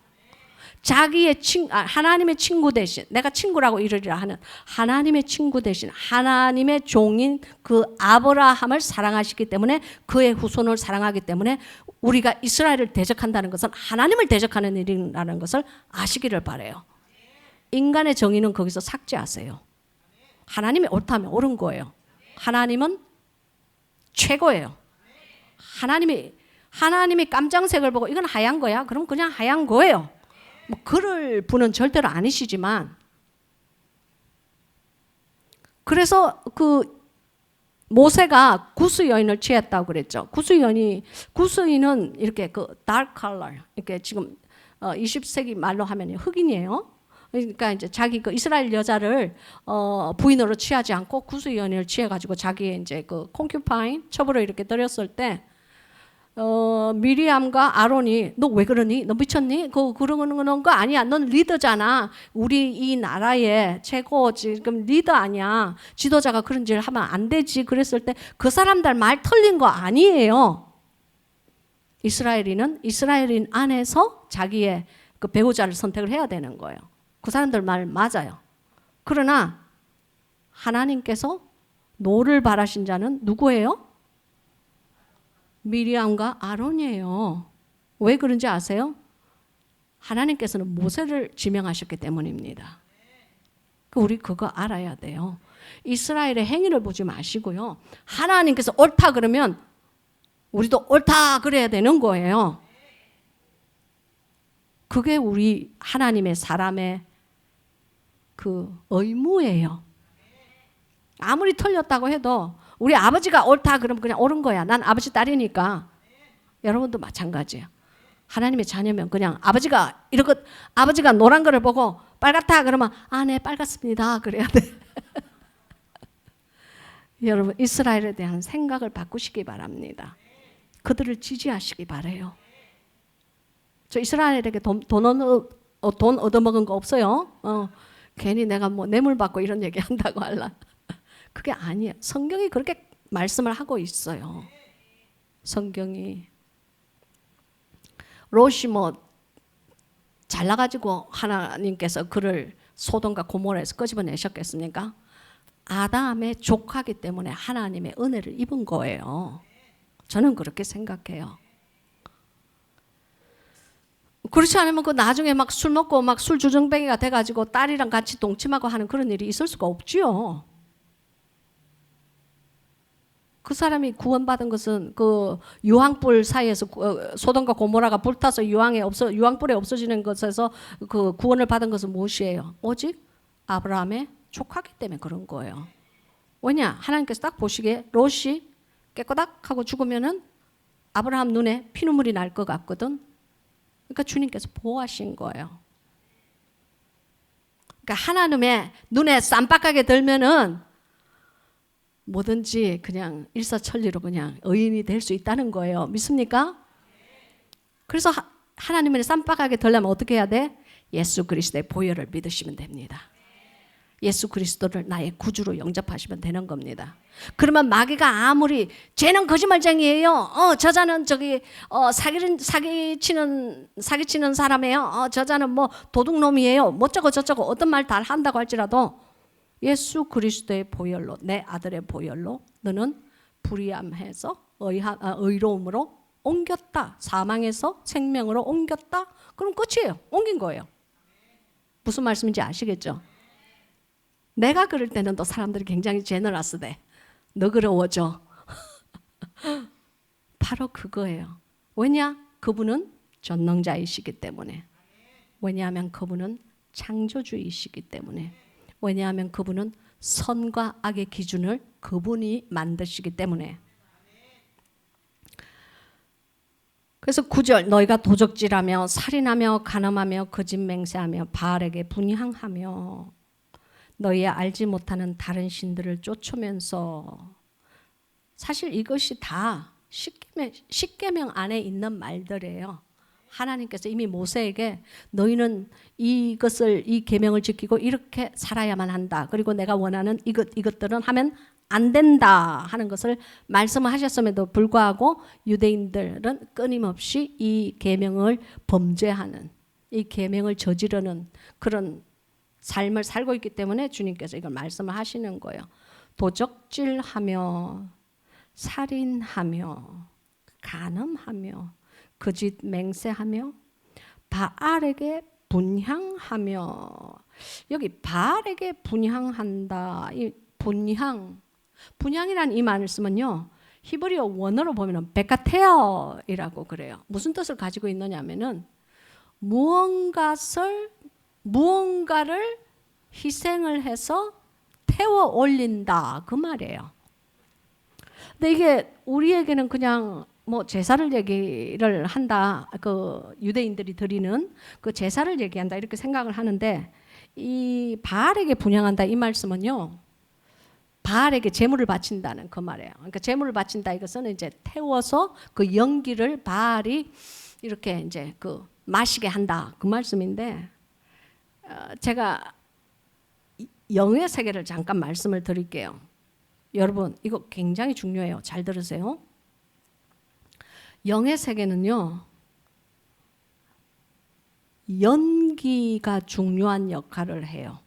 자기의 하나님의 친구 대신, 내가 친구라고 이르리라 하는 하나님의 친구 대신 하나님의 종인 그 아브라함을 사랑하시기 때문에, 그의 후손을 사랑하기 때문에 우리가 이스라엘을 대적한다는 것은 하나님을 대적하는 일이라는 것을 아시기를 바라요. 인간의 정의는 거기서 삭제하세요. 하나님이 옳다면 옳은 거예요. 하나님은 최고예요. 하나님이 깜장색을 보고 이건 하얀 거야? 그럼 그냥 하얀 거예요. 뭐 그럴 분은 절대로 아니시지만, 그래서 그 모세가 구스 여인을 취했다고 그랬죠. 구스인은 이렇게 그 dark color, 이렇게 지금 20세기 말로 하면 흑인이에요. 그러니까 이제 자기 그 이스라엘 여자를 부인으로 취하지 않고 구스 여인을 취해가지고 자기의 이제 그 콘큐파인 첩으로 이렇게 들였을 때, 미리암과 아론이 너 왜 그러니? 너 미쳤니? 그러는 거 아니야. 넌 리더잖아. 우리 이 나라의 최고 지금 리더 아니야. 지도자가 그런 짓을 하면 안 되지. 그랬을 때 그 사람들 말 틀린 거 아니에요. 이스라엘인 안에서 자기의 그 배우자를 선택을 해야 되는 거예요. 그 사람들 말 맞아요. 그러나 하나님께서 노를 바라신 자는 누구예요? 미리암과 아론이에요. 왜 그런지 아세요? 하나님께서는 모세를 지명하셨기 때문입니다. 우리 그거 알아야 돼요. 이스라엘의 행위를 보지 마시고요. 하나님께서 옳다 그러면 우리도 옳다 그래야 되는 거예요. 그게 우리 하나님의 사람의 그 의무예요. 아무리 틀렸다고 해도 우리 아버지가 옳다 그러면 그냥 옳은 거야. 난 아버지 딸이니까. 여러분도 마찬가지예요. 하나님의 자녀면 그냥 아버지가 노란 거를 보고 빨갛다 그러면 네 빨갛습니다 그래야 돼. 여러분 이스라엘에 대한 생각을 바꾸시기 바랍니다. 그들을 지지하시기 바라요. 저 이스라엘에게 돈 얻어먹은 거 없어요. 괜히 내가 뭐 뇌물 받고 이런 얘기 한다고 할라. 그게 아니에요. 성경이 그렇게 말씀을 하고 있어요. 성경이. 롯이 뭐 잘나가지고 하나님께서 그를 소돔과 고모라에서 끄집어내셨겠습니까? 아담의 조카기 때문에 하나님의 은혜를 입은 거예요. 저는 그렇게 생각해요. 그렇지 않으면 그 나중에 막 술 먹고 막 술 주정뱅이가 돼가지고 딸이랑 같이 동침하고 하는 그런 일이 있을 수가 없지요. 그 사람이 구원받은 것은 그 유황불 사이에서 소돔과 고모라가 불타서 유황불에 없어지는 것에서 그 구원을 받은 것은 무엇이에요? 오직 아브라함의 조카기 때문에 그런 거예요. 왜냐? 하나님께서 딱 보시기에 롯이 깨꼬닥하고 죽으면은 아브라함 눈에 피눈물이 날 것 같거든. 그러니까 주님께서 보호하신 거예요. 그러니까 하나님의 눈에 쌈박하게 들면은 뭐든지 그냥 일사천리로 그냥 의인이 될 수 있다는 거예요. 믿습니까? 그래서 하나님의 쌈박하게 들려면 어떻게 해야 돼? 예수 그리스도의 보혈을 믿으시면 됩니다. 예수 그리스도를 나의 구주로 영접하시면 되는 겁니다. 그러면 마귀가 아무리 쟤는 거짓말쟁이에요. 저자는 사기치는 사람이에요. 저자는 뭐 도둑놈이에요. 뭐저쩌고 저쩌고 어떤 말 다 한다고 할지라도 예수 그리스도의 보혈로, 내 아들의 보혈로 너는 불의함해서 의로움으로 옮겼다. 사망에서 생명으로 옮겼다. 그럼 끝이에요. 옮긴 거예요. 무슨 말씀인지 아시겠죠? 내가 그럴 때는 또 사람들이 굉장히 제너러스돼. 너그러워져. 바로 그거예요. 왜냐? 그분은 전능자이시기 때문에. 왜냐하면 그분은 창조주이시기 때문에. 왜냐하면 그분은 선과 악의 기준을 그분이 만드시기 때문에. 그래서 9절 너희가 도적질하며 살인하며 간음하며 거짓 맹세하며 바알에게 분향하며 너희 알지 못하는 다른 신들을 쫓으면서, 사실 이것이 다 십계명 안에 있는 말들이에요. 하나님께서 이미 모세에게 너희는 이 계명을 지키고 이렇게 살아야만 한다. 그리고 내가 원하는 이것들은 하면 안 된다 하는 것을 말씀하셨음에도 불구하고 유대인들은 끊임없이 이 계명을 범죄하는, 이 계명을 저지르는 그런 삶을 살고 있기 때문에 주님께서 이걸 말씀을 하시는 거예요. 도적질하며 살인하며 간음하며 거짓 맹세하며 바알에게 분향하며, 여기 바알에게 분향한다. 이 분향이라는 이 말씀은요, 히브리어 원어로 보면 베카테어이라고 그래요. 무슨 뜻을 가지고 있느냐면은 무언가를 희생을 해서 태워 올린다 그 말이에요. 근데 이게 우리에게는 그냥 뭐 제사를 얘기를 한다, 그 유대인들이 드리는 그 제사를 얘기한다 이렇게 생각을 하는데, 이 바알에게 분향한다 이 말씀은요, 바알에게 제물을 바친다는 그 말이에요. 그러니까 제물을 바친다 이것은 이제 태워서 그 연기를 바알이 이렇게 이제 그 마시게 한다 그 말씀인데, 제가 영의 세계를 잠깐 말씀을 드릴게요. 여러분 이거 굉장히 중요해요. 잘 들으세요. 영의 세계는요, 연기가 중요한 역할을 해요.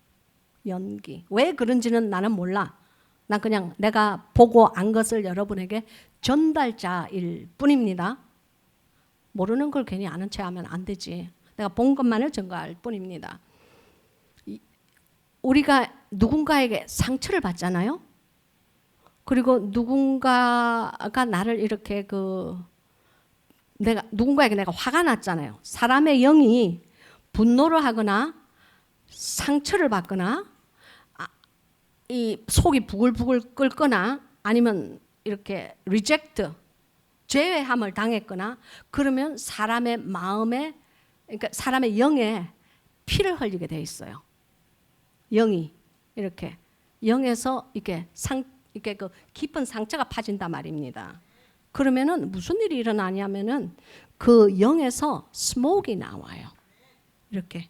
연기. 왜 그런지는 나는 몰라. 난 그냥 내가 보고 안 것을 여러분에게 전달자일 뿐입니다. 모르는 걸 괜히 아는 체 하면 안 되지. 내가 본 것만을 전가할 뿐입니다. 우리가 누군가에게 상처를 받잖아요. 그리고 누군가가 나를 이렇게 누군가에게 내가 화가 났잖아요. 사람의 영이 분노를 하거나 상처를 받거나 이 속이 부글부글 끓거나 아니면 이렇게 리젝트, 제외함을 당했거나 그러면 사람의 마음에, 그러니까 사람의 영에 피를 흘리게 돼 있어요. 영이 이렇게 영에서 이렇게 그 깊은 상처가 파진단 말입니다. 그러면은 무슨 일이 일어나냐면은 그 영에서 스모크가 나와요. 이렇게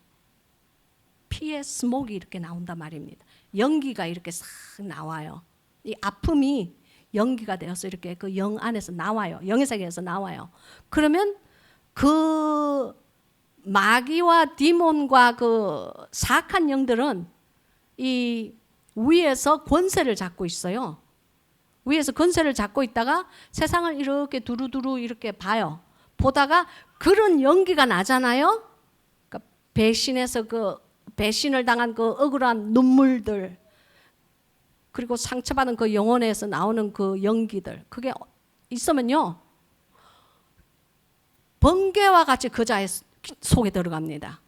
피의 스모크가 이렇게 나온단 말입니다. 연기가 이렇게 싹 나와요. 이 아픔이 연기가 되어서 이렇게 그 영 안에서 나와요. 영의 세계에서 나와요. 그러면 그 마귀와 디몬과 그 사악한 영들은 이 위에서 권세를 잡고 있어요. 위에서 권세를 잡고 있다가 세상을 이렇게 두루두루 이렇게 봐요. 보다가 그런 연기가 나잖아요. 그러니까 배신해서 배신을 당한 그 억울한 눈물들, 그리고 상처받은 그 영혼에서 나오는 그 연기들, 그게 있으면요, 번개와 같이 그 자의 속에 들어갑니다.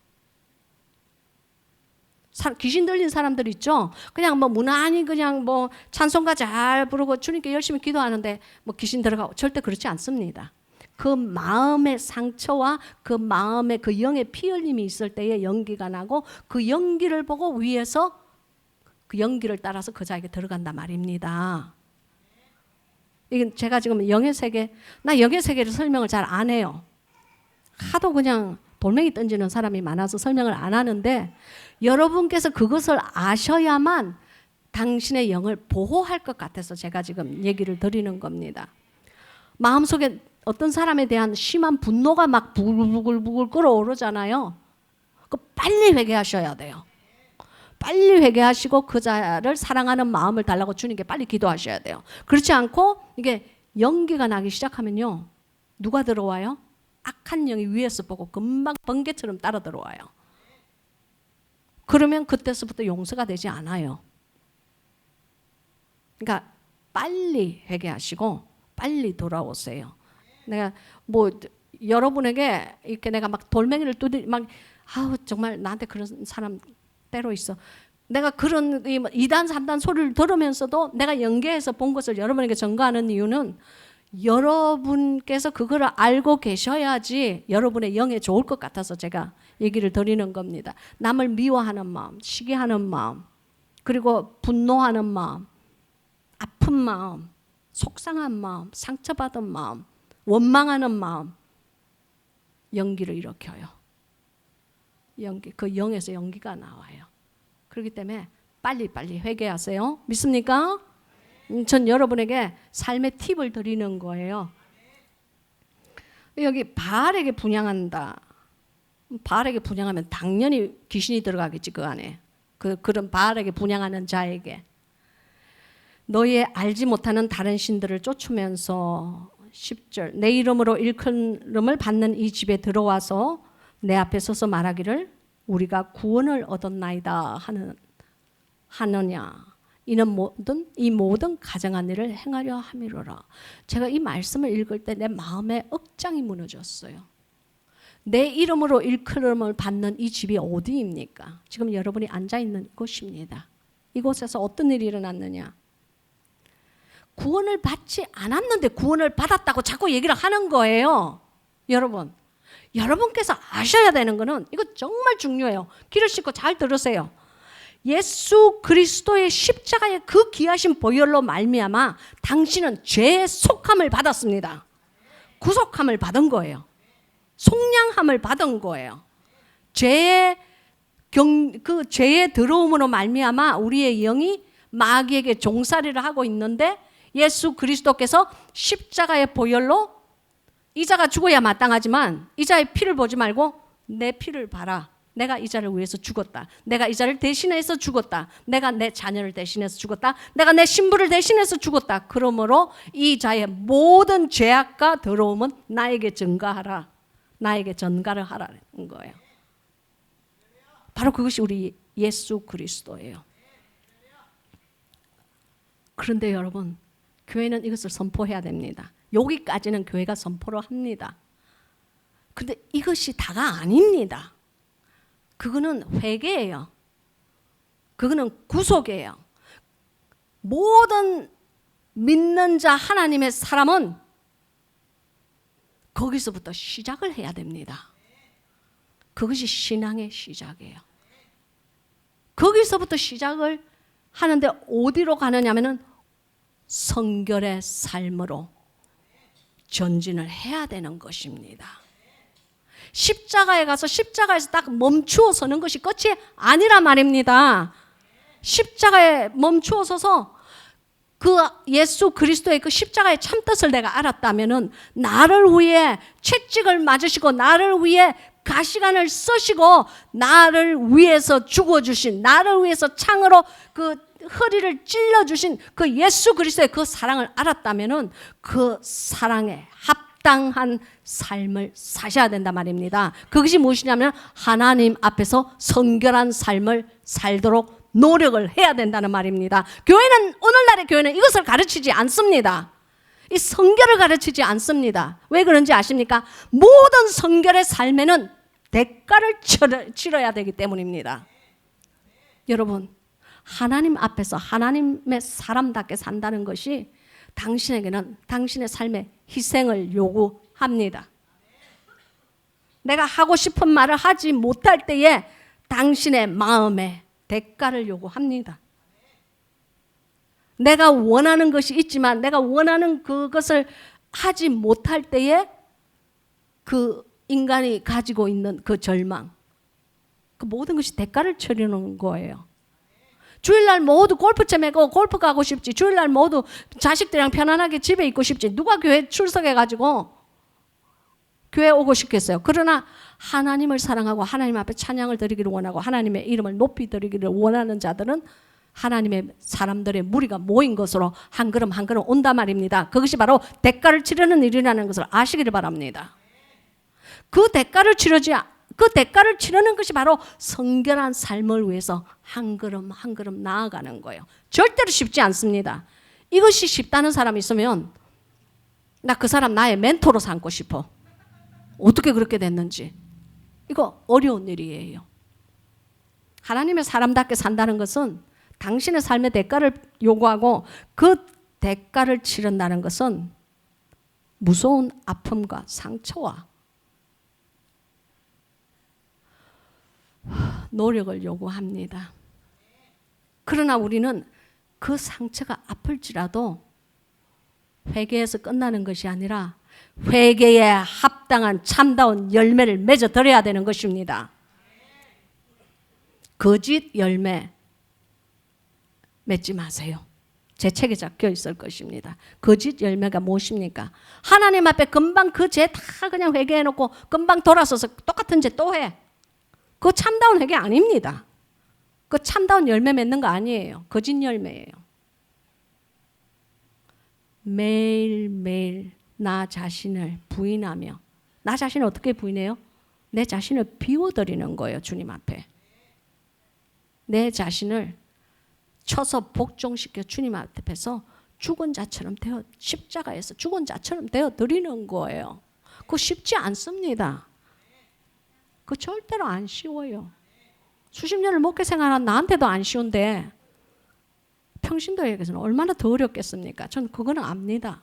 귀신 들린 사람들 있죠. 그냥 뭐 무난히 그냥 뭐 찬송가 잘 부르고 주님께 열심히 기도하는데 뭐 귀신 들어가고, 절대 그렇지 않습니다. 그 마음의 상처와 그 마음의 그 영의 피 흘림이 있을 때에 연기가 나고, 그 연기를 보고 위에서 그 연기를 따라서 그 자에게 들어간단 말입니다. 이건 제가 지금 영의 세계, 나 영의 세계를 설명을 잘 안 해요. 하도 그냥 돌멩이 던지는 사람이 많아서 설명을 안 하는데, 여러분께서 그것을 아셔야만 당신의 영을 보호할 것 같아서 제가 지금 얘기를 드리는 겁니다. 마음속에 어떤 사람에 대한 심한 분노가 막 부글부글 끓어오르잖아요. 그 빨리 회개하셔야 돼요. 빨리 회개하시고 그 자를 사랑하는 마음을 달라고 주님께 빨리 기도하셔야 돼요. 그렇지 않고 이게 연기가 나기 시작하면요, 누가 들어와요? 악한 영이 위에서 보고 금방 번개처럼 따라 들어와요. 그러면 그때서부터 용서가 되지 않아요. 그러니까 빨리 회개하시고 빨리 돌아오세요. 내가 뭐 여러분에게 이렇게 내가 막 돌멩이를 막 정말 나한테 그런 사람 때로 있어. 내가 그런 2단 3단 소리를 들으면서도 내가 연계해서 본 것을 여러분에게 전가하는 이유는, 여러분께서 그거를 알고 계셔야지 여러분의 영에 좋을 것 같아서 제가 얘기를 드리는 겁니다. 남을 미워하는 마음, 시기하는 마음, 그리고 분노하는 마음, 아픈 마음, 속상한 마음, 상처받은 마음, 원망하는 마음, 연기를 일으켜요. 그 영에서 연기가 나와요. 그렇기 때문에 빨리빨리 회개하세요. 믿습니까? 전 여러분에게 삶의 팁을 드리는 거예요. 여기 바알에게 분향한다. 바알에게 분향하면 당연히 귀신이 들어가겠지 그 안에. 그런 바알에게 분향하는 자에게. 너희의 알지 못하는 다른 신들을 쫓으면서 10절 내 이름으로 일컬음을 받는 이 집에 들어와서 내 앞에 서서 말하기를 우리가 구원을 얻었나이다 하느냐. 이는 이 모든 가정한 일을 행하려 함이로라. 제가 이 말씀을 읽을 때 내 마음에 억장이 무너졌어요. 내 이름으로 일컬음을 받는 이 집이 어디입니까? 지금 여러분이 앉아있는 곳입니다. 이곳에서 어떤 일이 일어났느냐? 구원을 받지 않았는데 구원을 받았다고 자꾸 얘기를 하는 거예요. 여러분께서 아셔야 되는 거는 이거 정말 중요해요. 귀를 씻고 잘 들으세요. 예수 그리스도의 십자가의 그 귀하신 보혈로 말미암아 당신은 죄의 속함을 받았습니다. 구속함을 받은 거예요. 속량함을 받은 거예요. 그 죄의 들어옴으로 말미암아 우리의 영이 마귀에게 종살이를 하고 있는데 예수 그리스도께서 십자가의 보혈로 이자가 죽어야 마땅하지만 이자의 피를 보지 말고 내 피를 봐라. 내가 이자를 위해서 죽었다. 내가 이자를 대신해서 죽었다. 내가 내 자녀를 대신해서 죽었다. 내가 내 신부를 대신해서 죽었다. 그러므로 이자의 모든 죄악과 더러움은 나에게 전가하라. 나에게 전가를 하라는 거예요. 바로 그것이 우리 예수 그리스도예요. 그런데 여러분, 교회는 이것을 선포해야 됩니다. 여기까지는 교회가 선포를 합니다. 그런데 이것이 다가 아닙니다. 그거는 회개예요. 그거는 구속이에요. 모든 믿는 자 하나님의 사람은 거기서부터 시작을 해야 됩니다. 그것이 신앙의 시작이에요. 거기서부터 시작을 하는데 어디로 가느냐면은 성결의 삶으로 전진을 해야 되는 것입니다. 십자가에 가서 십자가에서 딱 멈추어 서는 것이 끝이 아니란 말입니다. 십자가에 멈추어 서서 그 예수 그리스도의 그 십자가의 참뜻을 내가 알았다면은 나를 위해 채찍을 맞으시고 나를 위해 가시관을 쓰시고 나를 위해서 죽어주신, 나를 위해서 창으로 그 허리를 찔러주신 그 예수 그리스도의 그 사랑을 알았다면은 그 사랑에 합당한 삶을 사셔야 된단 말입니다. 그것이 무엇이냐면 하나님 앞에서 성결한 삶을 살도록 노력을 해야 된다는 말입니다. 오늘날의 교회는 이것을 가르치지 않습니다. 이 성결을 가르치지 않습니다. 왜 그런지 아십니까? 모든 성결의 삶에는 대가를 치러야 되기 때문입니다. 여러분, 하나님 앞에서 하나님의 사람답게 산다는 것이 당신에게는 당신의 삶에 희생을 요구합니다. 내가 하고 싶은 말을 하지 못할 때에 당신의 마음에 대가를 요구합니다. 내가 원하는 것이 있지만 내가 원하는 그것을 하지 못할 때에 그 인간이 가지고 있는 그 절망, 그 모든 것이 대가를 치르는 거예요. 주일날 모두 골프채 가고 골프 가고 싶지, 주일날 모두 자식들이랑 편안하게 집에 있고 싶지, 누가 교회 출석해가지고 교회 오고 싶겠어요. 그러나 하나님을 사랑하고 하나님 앞에 찬양을 드리기를 원하고 하나님의 이름을 높이 드리기를 원하는 자들은 하나님의 사람들의 무리가 모인 것으로 한 걸음 한 걸음 온단 말입니다. 그것이 바로 대가를 치르는 일이라는 것을 아시기를 바랍니다. 그 대가를 치르는 것이 바로 성결한 삶을 위해서 한 걸음 한 걸음 나아가는 거예요. 절대로 쉽지 않습니다. 이것이 쉽다는 사람이 있으면 나 그 사람 나의 멘토로 삼고 싶어. 어떻게 그렇게 됐는지. 이거 어려운 일이에요. 하나님의 사람답게 산다는 것은 당신의 삶의 대가를 요구하고 그 대가를 치른다는 것은 무서운 아픔과 상처와 노력을 요구합니다. 그러나 우리는 그 상처가 아플지라도 회개해서 끝나는 것이 아니라 회개에 합당한 참다운 열매를 맺어 드려야 되는 것입니다. 거짓 열매 맺지 마세요. 제 책에 적혀 있을 것입니다. 거짓 열매가 무엇입니까? 하나님 앞에 금방 그 죄 다 그냥 회개해놓고 금방 돌아서서 똑같은 죄 또 해. 그거 참다운 회개 아닙니다. 그거 참다운 열매 맺는 거 아니에요. 거짓 열매예요. 매일매일 나 자신을 부인하며, 나 자신을 어떻게 부인해요? 내 자신을 비워드리는 거예요. 주님 앞에. 내 자신을 쳐서 복종시켜 주님 앞에서 죽은 자처럼 되어, 십자가에서 죽은 자처럼 되어 드리는 거예요. 그거 쉽지 않습니다. 그거 절대로 안 쉬워요. 수십 년을 목회 생활한 나한테도 안 쉬운데 평신도에게서는 얼마나 더 어렵겠습니까? 저는 그거는 압니다.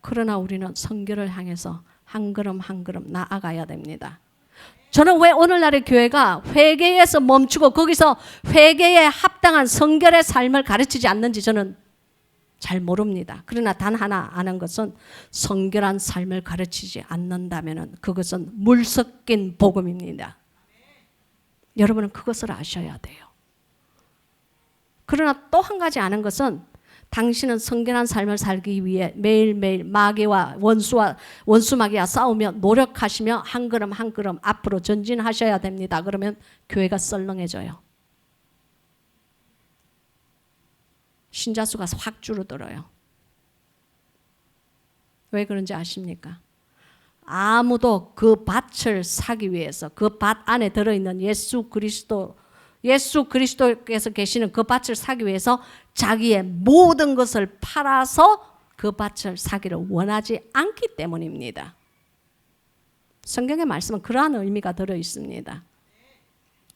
그러나 우리는 성결을 향해서 한 걸음 한 걸음 나아가야 됩니다. 저는 왜 오늘날의 교회가 회개에서 멈추고 거기서 회개에 합당한 성결의 삶을 가르치지 않는지 저는 잘 모릅니다. 그러나 단 하나 아는 것은 성결한 삶을 가르치지 않는다면 그것은 물 섞인 복음입니다. 여러분은 그것을 아셔야 돼요. 그러나 또 한 가지 아는 것은 당신은 성결한 삶을 살기 위해 매일매일 마귀와 원수 마귀와 싸우며 노력하시며 한 걸음 한 걸음 앞으로 전진하셔야 됩니다. 그러면 교회가 썰렁해져요. 신자 수가 확 줄어들어요. 왜 그런지 아십니까? 아무도 그 밭을 사기 위해서 그 밭 안에 들어있는 예수 그리스도께서 계시는 그 밭을 사기 위해서 자기의 모든 것을 팔아서 그 밭을 사기를 원하지 않기 때문입니다. 성경의 말씀은 그러한 의미가 들어 있습니다.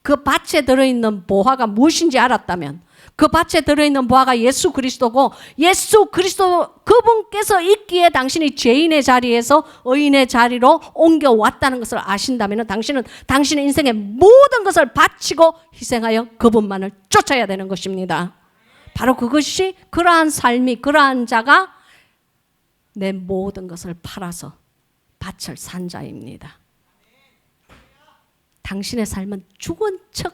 그 밭에 들어있는 보화가 무엇인지 알았다면 그 밭에 들어있는 보화가 예수 그리스도고 예수 그리스도 그분께서 있기에 당신이 죄인의 자리에서 의인의 자리로 옮겨왔다는 것을 아신다면 당신은 당신의 인생의 모든 것을 바치고 희생하여 그분만을 쫓아야 되는 것입니다. 바로 그것이 그러한 삶이 그러한 자가 내 모든 것을 팔아서 밭을 산 자입니다. 당신의 삶은 죽은 척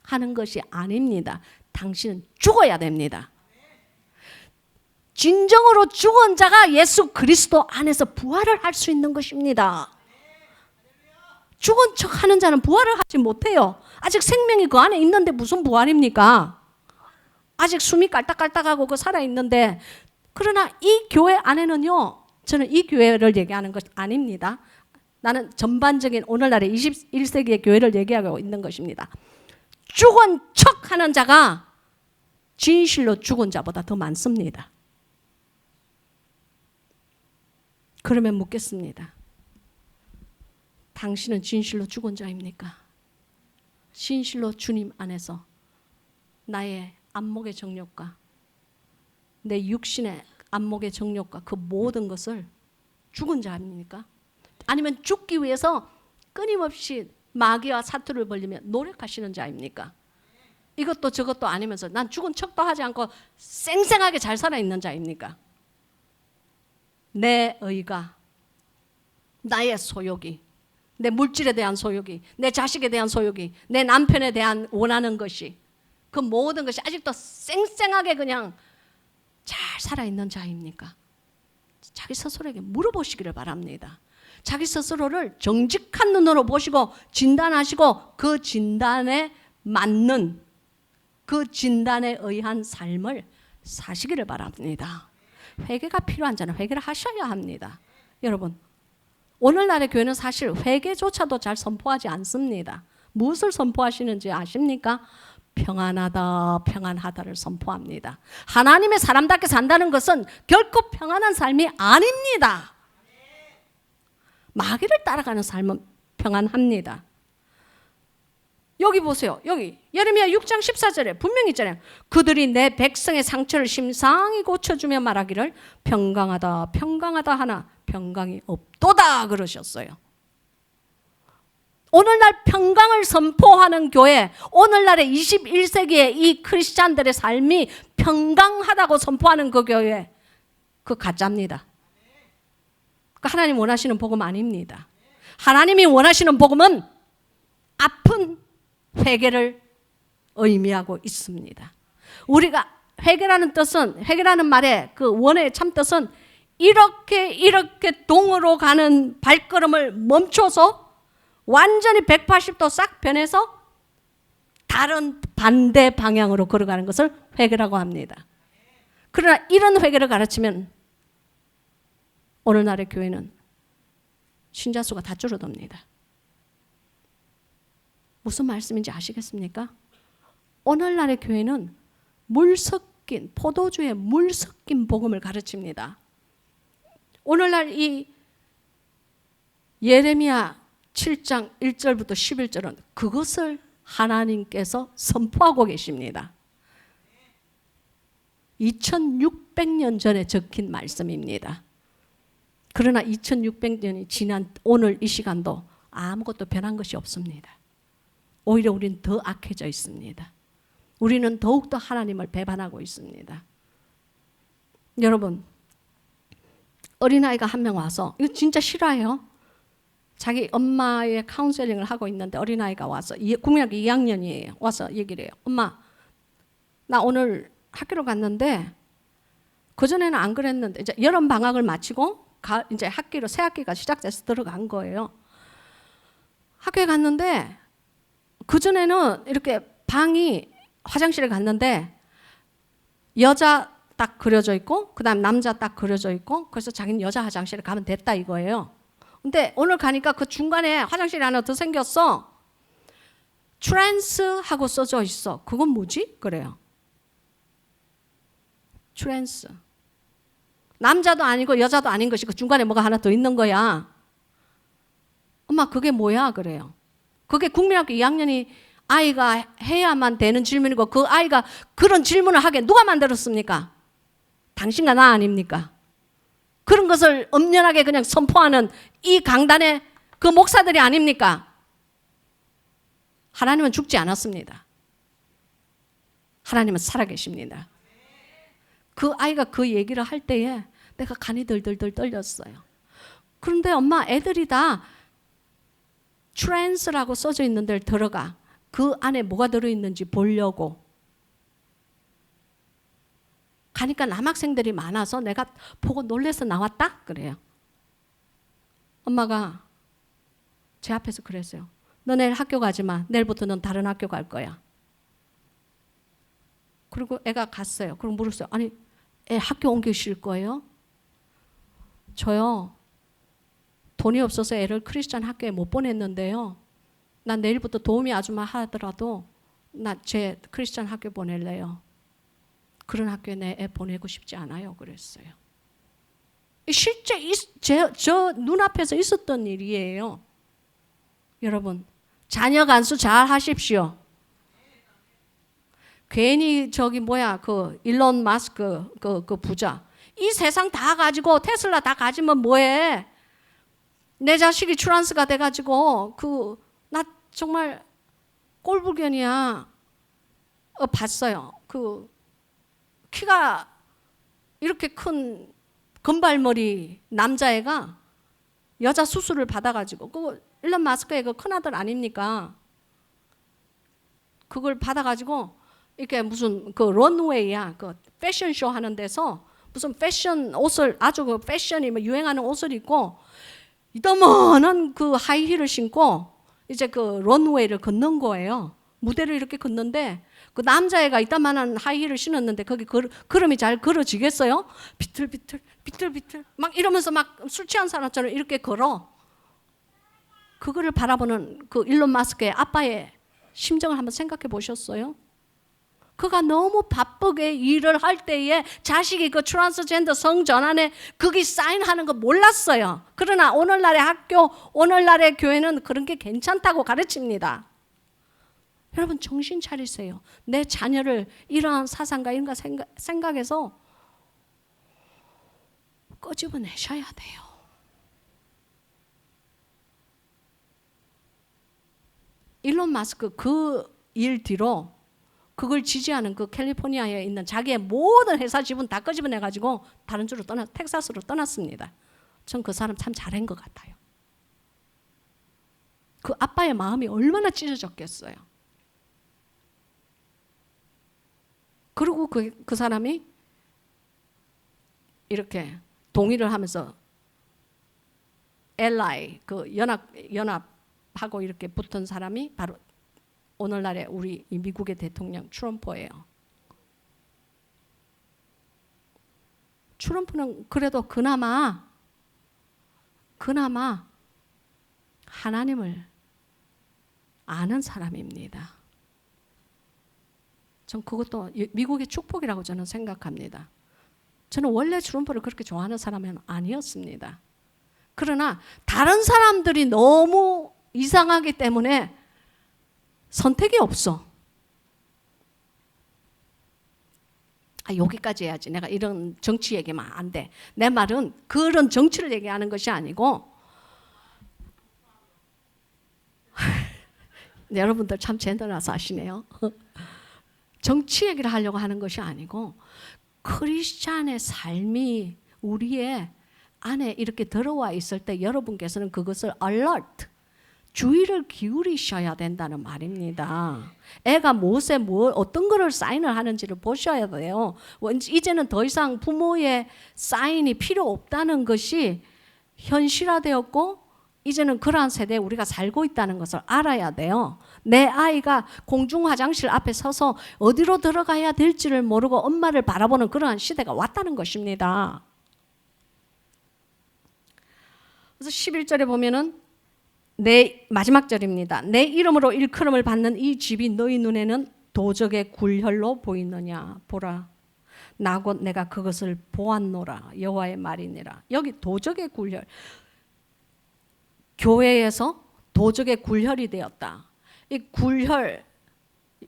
하는 것이 아닙니다. 당신은 죽어야 됩니다. 진정으로 죽은 자가 예수 그리스도 안에서 부활을 할 수 있는 것입니다. 죽은 척 하는 자는 부활을 하지 못해요. 아직 생명이 그 안에 있는데 무슨 부활입니까? 아직 숨이 깔딱깔딱하고 그 살아있는데. 그러나 이 교회 안에는요, 저는 이 교회를 얘기하는 것 아닙니다. 나는 전반적인 오늘날의 21세기의 교회를 얘기하고 있는 것입니다. 죽은 척하는 자가 진실로 죽은 자보다 더 많습니다. 그러면 묻겠습니다. 당신은 진실로 죽은 자입니까? 진실로 주님 안에서 나의 안목의 정욕과 내 육신의 안목의 정욕과 그 모든 것을 죽은 자입니까? 아니면 죽기 위해서 끊임없이 마귀와 사투를 벌리며 노력하시는 자입니까? 이것도 저것도 아니면서 난 죽은 척도 하지 않고 쌩쌩하게 잘 살아있는 자입니까? 내 의가, 나의 소욕이, 내 물질에 대한 소욕이, 내 자식에 대한 소욕이, 내 남편에 대한 원하는 것이, 그 모든 것이 아직도 쌩쌩하게 그냥 잘 살아있는 자입니까? 자기 스스로에게 물어보시기를 바랍니다. 자기 스스로를 정직한 눈으로 보시고 진단하시고 그 진단에 맞는 그 진단에 의한 삶을 사시기를 바랍니다. 회개가 필요한 자는 회개를 하셔야 합니다. 여러분, 오늘날의 교회는 사실 회개조차도 잘 선포하지 않습니다. 무엇을 선포하시는지 아십니까? 평안하다, 평안하다를 선포합니다. 하나님의 사람답게 산다는 것은 결코 평안한 삶이 아닙니다. 마귀를 따라가는 삶은 평안합니다. 여기 보세요. 여기 예레미야 6장 14절에 분명히 있잖아요. 그들이 내 백성의 상처를 심상히 고쳐주며 말하기를 평강하다 평강하다 하나 평강이 없도다 그러셨어요. 오늘날 평강을 선포하는 교회, 오늘날의 21세기의 이 크리스찬들의 삶이 평강하다고 선포하는 그 교회, 그 가짜입니다. 그 하나님 원하시는 복음 아닙니다. 하나님이 원하시는 복음은 아픈 회개를 의미하고 있습니다. 우리가 회개라는 뜻은, 회개라는 말의 그 원어의 참 뜻은 이렇게 동으로 가는 발걸음을 멈춰서 완전히 180도 싹 변해서 다른 반대 방향으로 걸어가는 것을 회개라고 합니다. 그러나 이런 회개를 가르치면 오늘날의 교회는 신자 수가 다 줄어듭니다. 무슨 말씀인지 아시겠습니까? 오늘날의 교회는 물 섞인, 포도주에 물 섞인 복음을 가르칩니다. 오늘날 이 예레미야 7장 1절부터 11절은 그것을 하나님께서 선포하고 계십니다. 2600년 전에 적힌 말씀입니다. 그러나 2600년이 지난 오늘 이 시간도 아무것도 변한 것이 없습니다. 오히려 우리는 더 악해져 있습니다. 우리는 더욱더 하나님을 배반하고 있습니다. 여러분, 어린아이가 한 명 와서, 이거 진짜 실화예요. 자기 엄마의 카운셀링을 하고 있는데 어린아이가 와서, 국민학교 2학년이에요. 와서 얘기를 해요. 엄마, 나 오늘 학교를 갔는데 그전에는 안 그랬는데 이제 여름 방학을 마치고 이제 학기로 새 학기가 시작돼서 들어간 거예요. 학교에 갔는데 그전에는 이렇게 방이, 화장실에 갔는데 여자 딱 그려져 있고 그다음 남자 딱 그려져 있고, 그래서 자기는 여자 화장실에 가면 됐다 이거예요. 근데 오늘 가니까 그 중간에 화장실이 하나 더 생겼어. 트랜스 하고 써져 있어. 그건 뭐지? 그래요. 트랜스. 남자도 아니고 여자도 아닌 것이 그 중간에 뭐가 하나 더 있는 거야. 엄마 그게 뭐야? 그래요. 그게 국민학교 2학년이 아이가 해야만 되는 질문이고, 그 아이가 그런 질문을 하게 누가 만들었습니까? 당신과 나 아닙니까? 그런 것을 엄연하게 그냥 선포하는 이 강단의 그 목사들이 아닙니까? 하나님은 죽지 않았습니다. 하나님은 살아계십니다. 그 아이가 그 얘기를 할 때에 내가 간이 들들들 떨렸어요. 그런데 엄마, 애들이 다 트랜스라고 써져 있는 데를 들어가. 그 안에 뭐가 들어있는지 보려고. 가니까 남학생들이 많아서 내가 보고 놀래서 나왔다? 그래요. 엄마가 제 앞에서 그랬어요. 너 내일 학교 가지 마. 내일부터 넌 다른 학교 갈 거야. 그리고 애가 갔어요. 그리고 물었어요. 아니, 애 학교 옮기실 거예요? 저요, 돈이 없어서 애를 크리스찬 학교에 못 보냈는데요. 난 내일부터 도우미 아줌마 하더라도 나 제 크리스찬 학교 보낼래요. 그런 학교에 내 애 보내고 싶지 않아요. 그랬어요. 실제 저 눈앞에서 있었던 일이에요. 여러분, 자녀 간수 잘 하십시오. 괜히 그 일론 마스크 그 부자, 이 세상 다 가지고 테슬라 다 가지면 뭐해? 내 자식이 트랜스가 돼가지고 나 정말 꼴불견이야. 봤어요. 그 키가 이렇게 큰 금발머리 남자애가 여자 수술을 받아가지고, 그 일론 마스크의 그 큰아들 아닙니까? 그걸 받아가지고 이렇게 무슨 그 런웨이야, 그 패션쇼 하는 데서 무슨 패션 옷을, 아주 그 패션이 유행하는 옷을 입고 이따만한 그 하이힐을 신고 이제 그 런웨이를 걷는 거예요. 무대를 이렇게 걷는데 그 남자애가 이따만한 하이힐을 신었는데 거기 걸음이 잘 걸어지겠어요? 비틀비틀 비틀비틀 막 이러면서 막 술 취한 사람처럼 이렇게 걸어. 그거를 바라보는 그 일론 마스크의 아빠의 심정을 한번 생각해 보셨어요? 그가 너무 바쁘게 일을 할 때에 자식이 그 트랜스젠더 성전환에 거기 사인하는 거 몰랐어요. 그러나 오늘날의 학교, 오늘날의 교회는 그런 게 괜찮다고 가르칩니다. 여러분, 정신 차리세요. 내 자녀를 이러한 사상과 이런 거 생각해서 끄집어내셔야 돼요. 일론 마스크 그 일 뒤로 그걸 지지하는 그 캘리포니아에 있는 자기의 모든 회사 지분 다 끄집어내 가지고 다른 주로 텍사스로 떠났습니다. 전 그 사람 참 잘한 것 같아요. 그 아빠의 마음이 얼마나 찢어졌겠어요. 그리고 그 사람이 이렇게 동의를 하면서 LI 그 연합하고 이렇게 붙은 사람이 바로 오늘날의 우리 이 미국의 대통령 트럼프예요. 트럼프는 그래도 그나마 하나님을 아는 사람입니다. 전 그것도 미국의 축복이라고 저는 생각합니다. 저는 원래 트럼프를 그렇게 좋아하는 사람은 아니었습니다. 그러나 다른 사람들이 너무 이상하기 때문에 선택이 없어. 여기까지 해야지. 내가 이런 정치 얘기만 안 돼. 내 말은 그런 정치를 얘기하는 것이 아니고 여러분들 참 제대로서 아시네요. 정치 얘기를 하려고 하는 것이 아니고 크리스찬의 삶이 우리의 안에 이렇게 들어와 있을 때 여러분께서는 그것을 alert, 주의를 기울이셔야 된다는 말입니다. 애가 무엇에 어떤 거를 사인을 하는지를 보셔야 돼요. 이제는 더 이상 부모의 사인이 필요 없다는 것이 현실화되었고 이제는 그러한 세대에 우리가 살고 있다는 것을 알아야 돼요. 내 아이가 공중 화장실 앞에 서서 어디로 들어가야 될지를 모르고 엄마를 바라보는 그러한 시대가 왔다는 것입니다. 그래서 11절에 보면은 내 마지막 절입니다. 내 이름으로 일컬음을 받는 이 집이 너희 눈에는 도적의 굴혈로 보이느냐 보라. 나 곧 내가 그것을 보았노라. 여호와의 말이니라. 여기 도적의 굴혈. 교회에서 도적의 굴혈이 되었다. 이 굴혈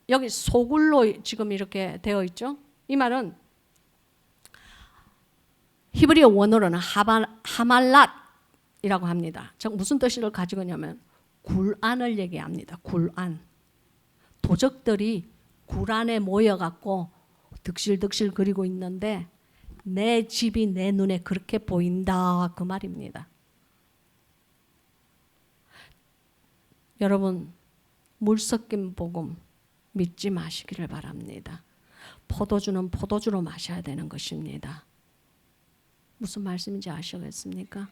여기 소굴로 지금 이렇게 되어 있죠. 이 말은 히브리어 원어로는 하말랏이라고 합니다. 무슨 뜻을 가지고 있냐면 굴안을 얘기합니다. 굴안. 도적들이 굴안에 모여갖고 득실득실 그리고 있는데 내 집이 내 눈에 그렇게 보인다 그 말입니다. 여러분 물 섞인 복음 믿지 마시기를 바랍니다. 포도주는 포도주로 마셔야 되는 것입니다. 무슨 말씀인지 아시겠습니까?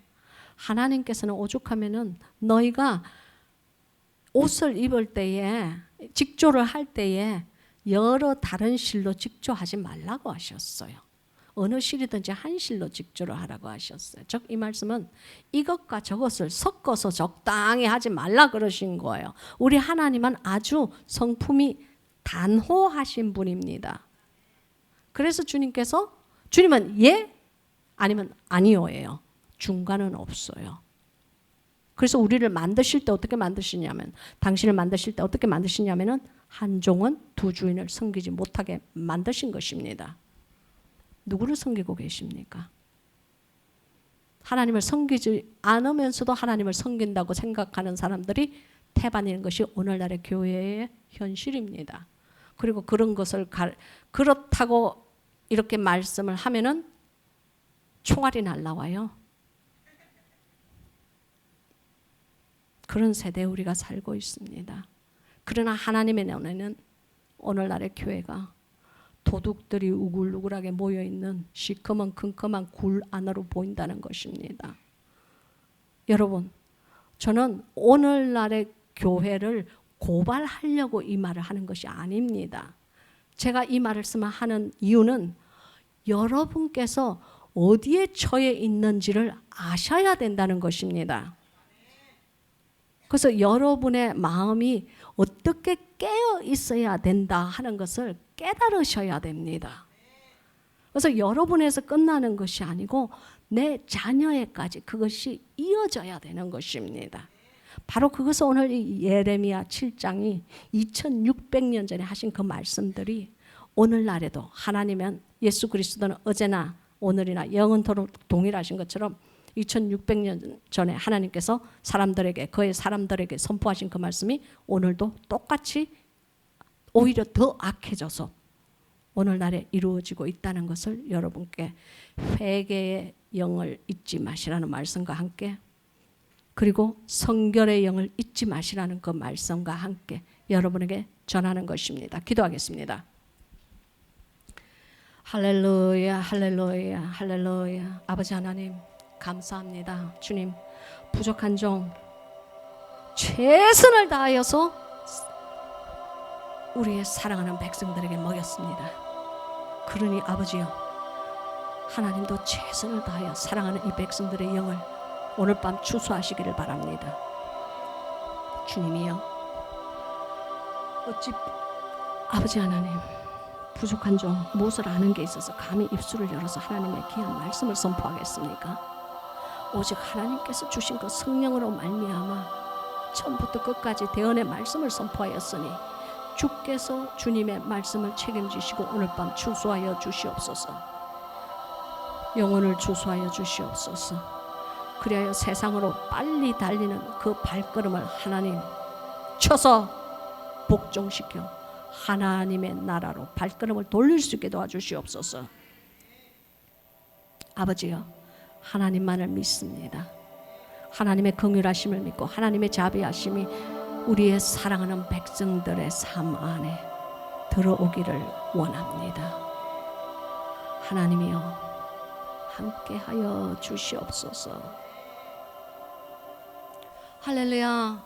하나님께서는 오죽하면은 너희가 옷을 입을 때에 직조를 할 때에 여러 다른 실로 직조하지 말라고 하셨어요. 어느 실이든지 한 실로 직조를 하라고 하셨어요. 즉 이 말씀은 이것과 저것을 섞어서 적당히 하지 말라 그러신 거예요. 우리 하나님은 아주 성품이 단호하신 분입니다. 그래서 주님은 예 아니면 아니요예요. 중간은 없어요. 그래서 우리를 만드실 때 어떻게 만드시냐면 당신을 만드실 때 어떻게 만드시냐면은 한 종은 두 주인을 섬기지 못하게 만드신 것입니다. 누구를 섬기고 계십니까? 하나님을 섬기지 않으면서도 하나님을 섬긴다고 생각하는 사람들이 태반인 것이 오늘날의 교회의 현실입니다. 그리고 그런 것을 그렇다고 이렇게 말씀을 하면은 총알이 날라와요. 그런 세대에 우리가 살고 있습니다. 그러나 하나님의 눈에는 오늘날의 교회가 도둑들이 우글우글하게 모여있는 시커먼 큼큼한 굴 안으로 보인다는 것입니다. 여러분, 저는 오늘날의 교회를 고발하려고 이 말을 하는 것이 아닙니다. 제가 이 말씀을 하는 이유는 여러분께서 어디에 처해 있는지를 아셔야 된다는 것입니다. 그래서 여러분의 마음이 어떻게 깨어 있어야 된다 하는 것을 깨달으셔야 됩니다. 그래서 여러분에서 끝나는 것이 아니고 내 자녀에까지 그것이 이어져야 되는 것입니다. 바로 그것을 오늘 이 예레미야 7장이 2600년 전에 하신 그 말씀들이 오늘날에도 하나님은 예수 그리스도는 어제나 오늘이나 영원토록 동일하신 것처럼 2600년 전에 하나님께서 사람들에게, 그의 사람들에게 선포하신 그 말씀이 오늘도 똑같이 오히려 더 악해져서 오늘날에 이루어지고 있다는 것을 여러분께 회개의 영을 잊지 마시라는 말씀과 함께, 그리고 성결의 영을 잊지 마시라는 그 말씀과 함께 여러분에게 전하는 것입니다. 기도하겠습니다. 할렐루야, 할렐루야, 할렐루야. 아버지 하나님 감사합니다. 주님, 부족한 종 최선을 다하여서 우리의 사랑하는 백성들에게 먹였습니다. 그러니 아버지요, 하나님도 최선을 다하여 사랑하는 이 백성들의 영을 오늘 밤 추수하시기를 바랍니다. 주님이여, 어찌 아버지 하나님, 부족한 종 무엇을 아는 게 있어서 감히 입술을 열어서 하나님의 귀한 말씀을 선포하겠습니까? 오직 하나님께서 주신 그 성령으로 말미암아 처음부터 끝까지 대언의 말씀을 선포하였으니 주께서 주님의 말씀을 책임지시고 오늘 밤 추수하여 주시옵소서. 영혼을 추수하여 주시옵소서. 그리하여 세상으로 빨리 달리는 그 발걸음을 하나님 쳐서 복종시켜 하나님의 나라로 발걸음을 돌릴 수 있게 도와주시옵소서. 아버지여, 하나님만을 믿습니다. 하나님의 긍휼하심을 믿고 하나님의 자비하심이 우리의 사랑하는 백성들의 삶 안에 들어오기를 원합니다. 하나님이여, 함께하여 주시옵소서. 할렐루야.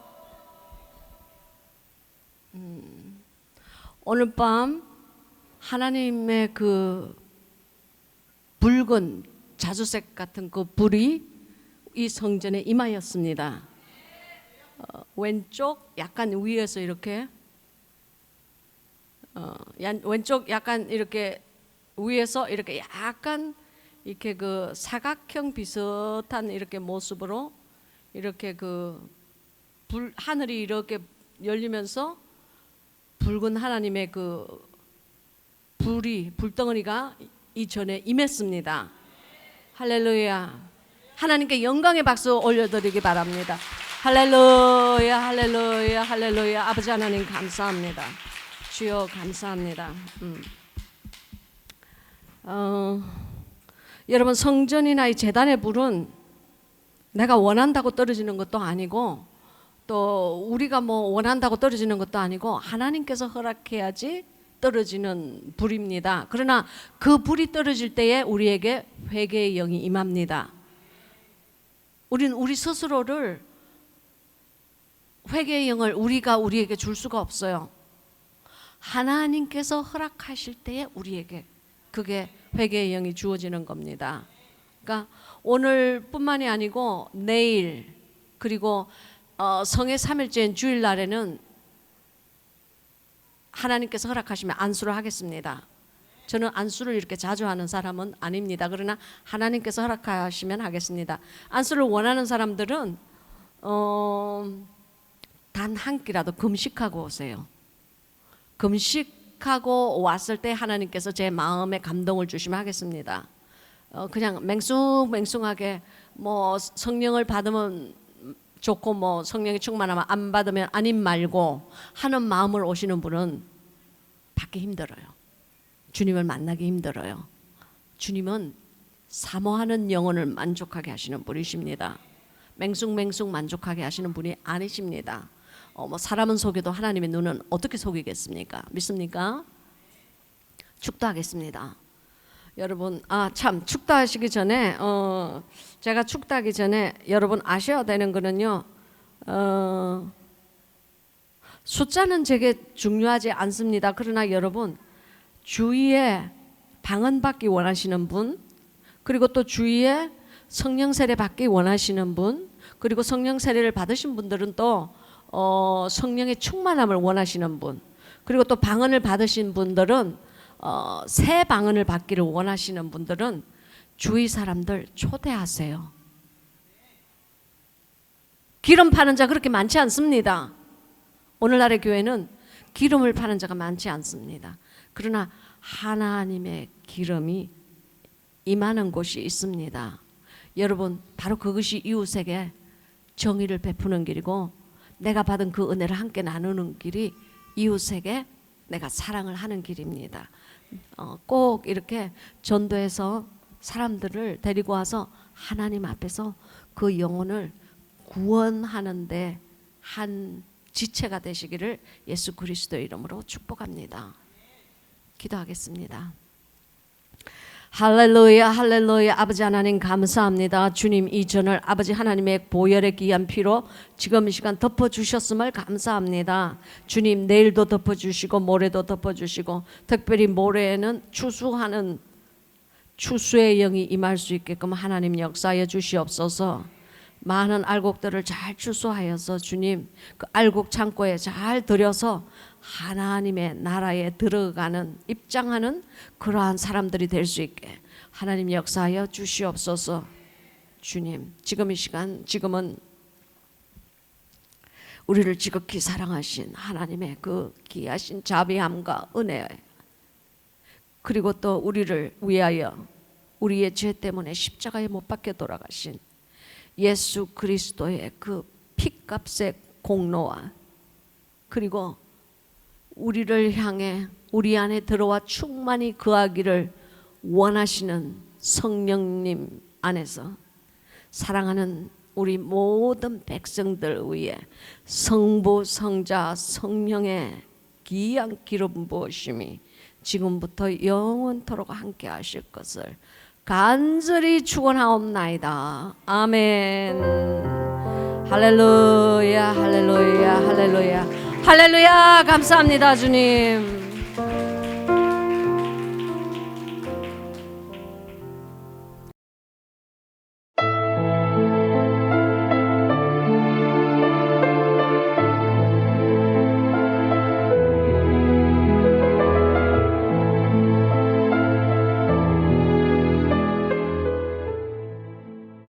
오늘 밤 하나님의 그 붉은 자주색 같은 그 불이 이 성전에 임하였습니다. 왼쪽 약간 위에서 이렇게 왼쪽 약간 이렇게 위에서 이렇게 약간 이렇게 그 사각형 비슷한 이렇게 모습으로 이렇게 그 하늘이 이렇게 열리면서 붉은 하나님의 그 불덩어리가 이 전에 임했습니다. 할렐루야. 하나님께 영광의 박수 올려드리기 바랍니다. 할렐루야, 할렐루야, 할렐루야. 아버지 하나님 감사합니다. 주여 감사합니다. 여러분, 성전이나 이 제단의 불은 내가 원한다고 떨어지는 것도 아니고 또 우리가 뭐 원한다고 떨어지는 것도 아니고 하나님께서 허락해야지 떨어지는 불입니다. 그러나 그 불이 떨어질 때에 우리에게 회개의 영이 임합니다. 우리는 우리 스스로를 회개의 영을 우리에게 줄 수가 없어요. 하나님께서 허락하실 때에 우리에게 그게 회개의 영이 주어지는 겁니다. 그러니까 오늘뿐만이 아니고 내일 그리고 성의 3일째인 주일날에는 하나님께서 허락하시면 안수를 하겠습니다. 저는 안수를 이렇게 자주 하는 사람은 아닙니다. 그러나 하나님께서 허락하시면 하겠습니다. 안수를 원하는 사람들은 단 한 끼라도 금식하고 오세요. 금식하고 왔을 때 하나님께서 제 마음에 감동을 주시면 하겠습니다. 그냥 맹숭맹숭하게 뭐 성령을 받으면 좋고 뭐 성령이 충만하면 안 받으면 아님 말고 하는 마음을 오시는 분은 받기 힘들어요. 주님을 만나기 힘들어요. 주님은 사모하는 영혼을 만족하게 하시는 분이십니다. 맹숭맹숭 만족하게 하시는 분이 아니십니다. 뭐 사람은 속여도 하나님의 눈은 어떻게 속이겠습니까? 믿습니까? 축도하겠습니다. 여러분, 참 축도하시기 전에 제가 축도하기 전에 여러분 아셔야 되는 거는요, 숫자는 제게 중요하지 않습니다. 그러나 여러분, 주위에 방언받기 원하시는 분, 그리고 또 주위에 성령 세례 받기 원하시는 분, 그리고 성령 세례를 받으신 분들은 또 성령의 충만함을 원하시는 분, 그리고 또 방언을 받으신 분들은 새 방언을 받기를 원하시는 분들은 주위 사람들 초대하세요. 기름 파는 자 그렇게 많지 않습니다. 오늘날의 교회는 기름을 파는 자가 많지 않습니다. 그러나 하나님의 기름이 임하는 곳이 있습니다. 여러분, 바로 그것이 이웃에게 정의를 베푸는 길이고, 내가 받은 그 은혜를 함께 나누는 길이 이웃에게 내가 사랑을 하는 길입니다. 꼭 이렇게 전도해서 사람들을 데리고 와서 하나님 앞에서 그 영혼을 구원하는데 한 지체가 되시기를 예수 그리스도의 이름으로 축복합니다. 기도하겠습니다. 할렐루야, 할렐루야. 아버지 하나님 감사합니다. 주님, 이 전을 아버지 하나님의 보혈의 귀한 피로 지금 이 시간 덮어주셨음을 감사합니다. 주님, 내일도 덮어주시고 모레도 덮어주시고, 특별히 모레에는 추수하는 추수의 영이 임할 수 있게끔 하나님 역사해 주시옵소서. 많은 알곡들을 잘 추수하여서 주님, 그 알곡 창고에 잘 들여서 하나님의 나라에 들어가는, 입장하는 그러한 사람들이 될 수 있게 하나님 역사하여 주시옵소서. 주님, 지금 이 시간, 지금은 우리를 지극히 사랑하신 하나님의 그 귀하신 자비함과 은혜, 그리고 또 우리를 위하여 우리의 죄 때문에 십자가에 못 박혀 돌아가신 예수 그리스도의 그 피값의 공로와, 그리고 우리를 향해 우리 안에 들어와 충만히 거하기를 원하시는 성령님 안에서 사랑하는 우리 모든 백성들 위해 성부, 성자, 성령의 귀한 기름 부으심이 지금부터 영원토록 함께 하실 것을 간절히 축원하옵나이다. 아멘. 할렐루야, 할렐루야, 할렐루야, 할렐루야. 감사합니다, 주님.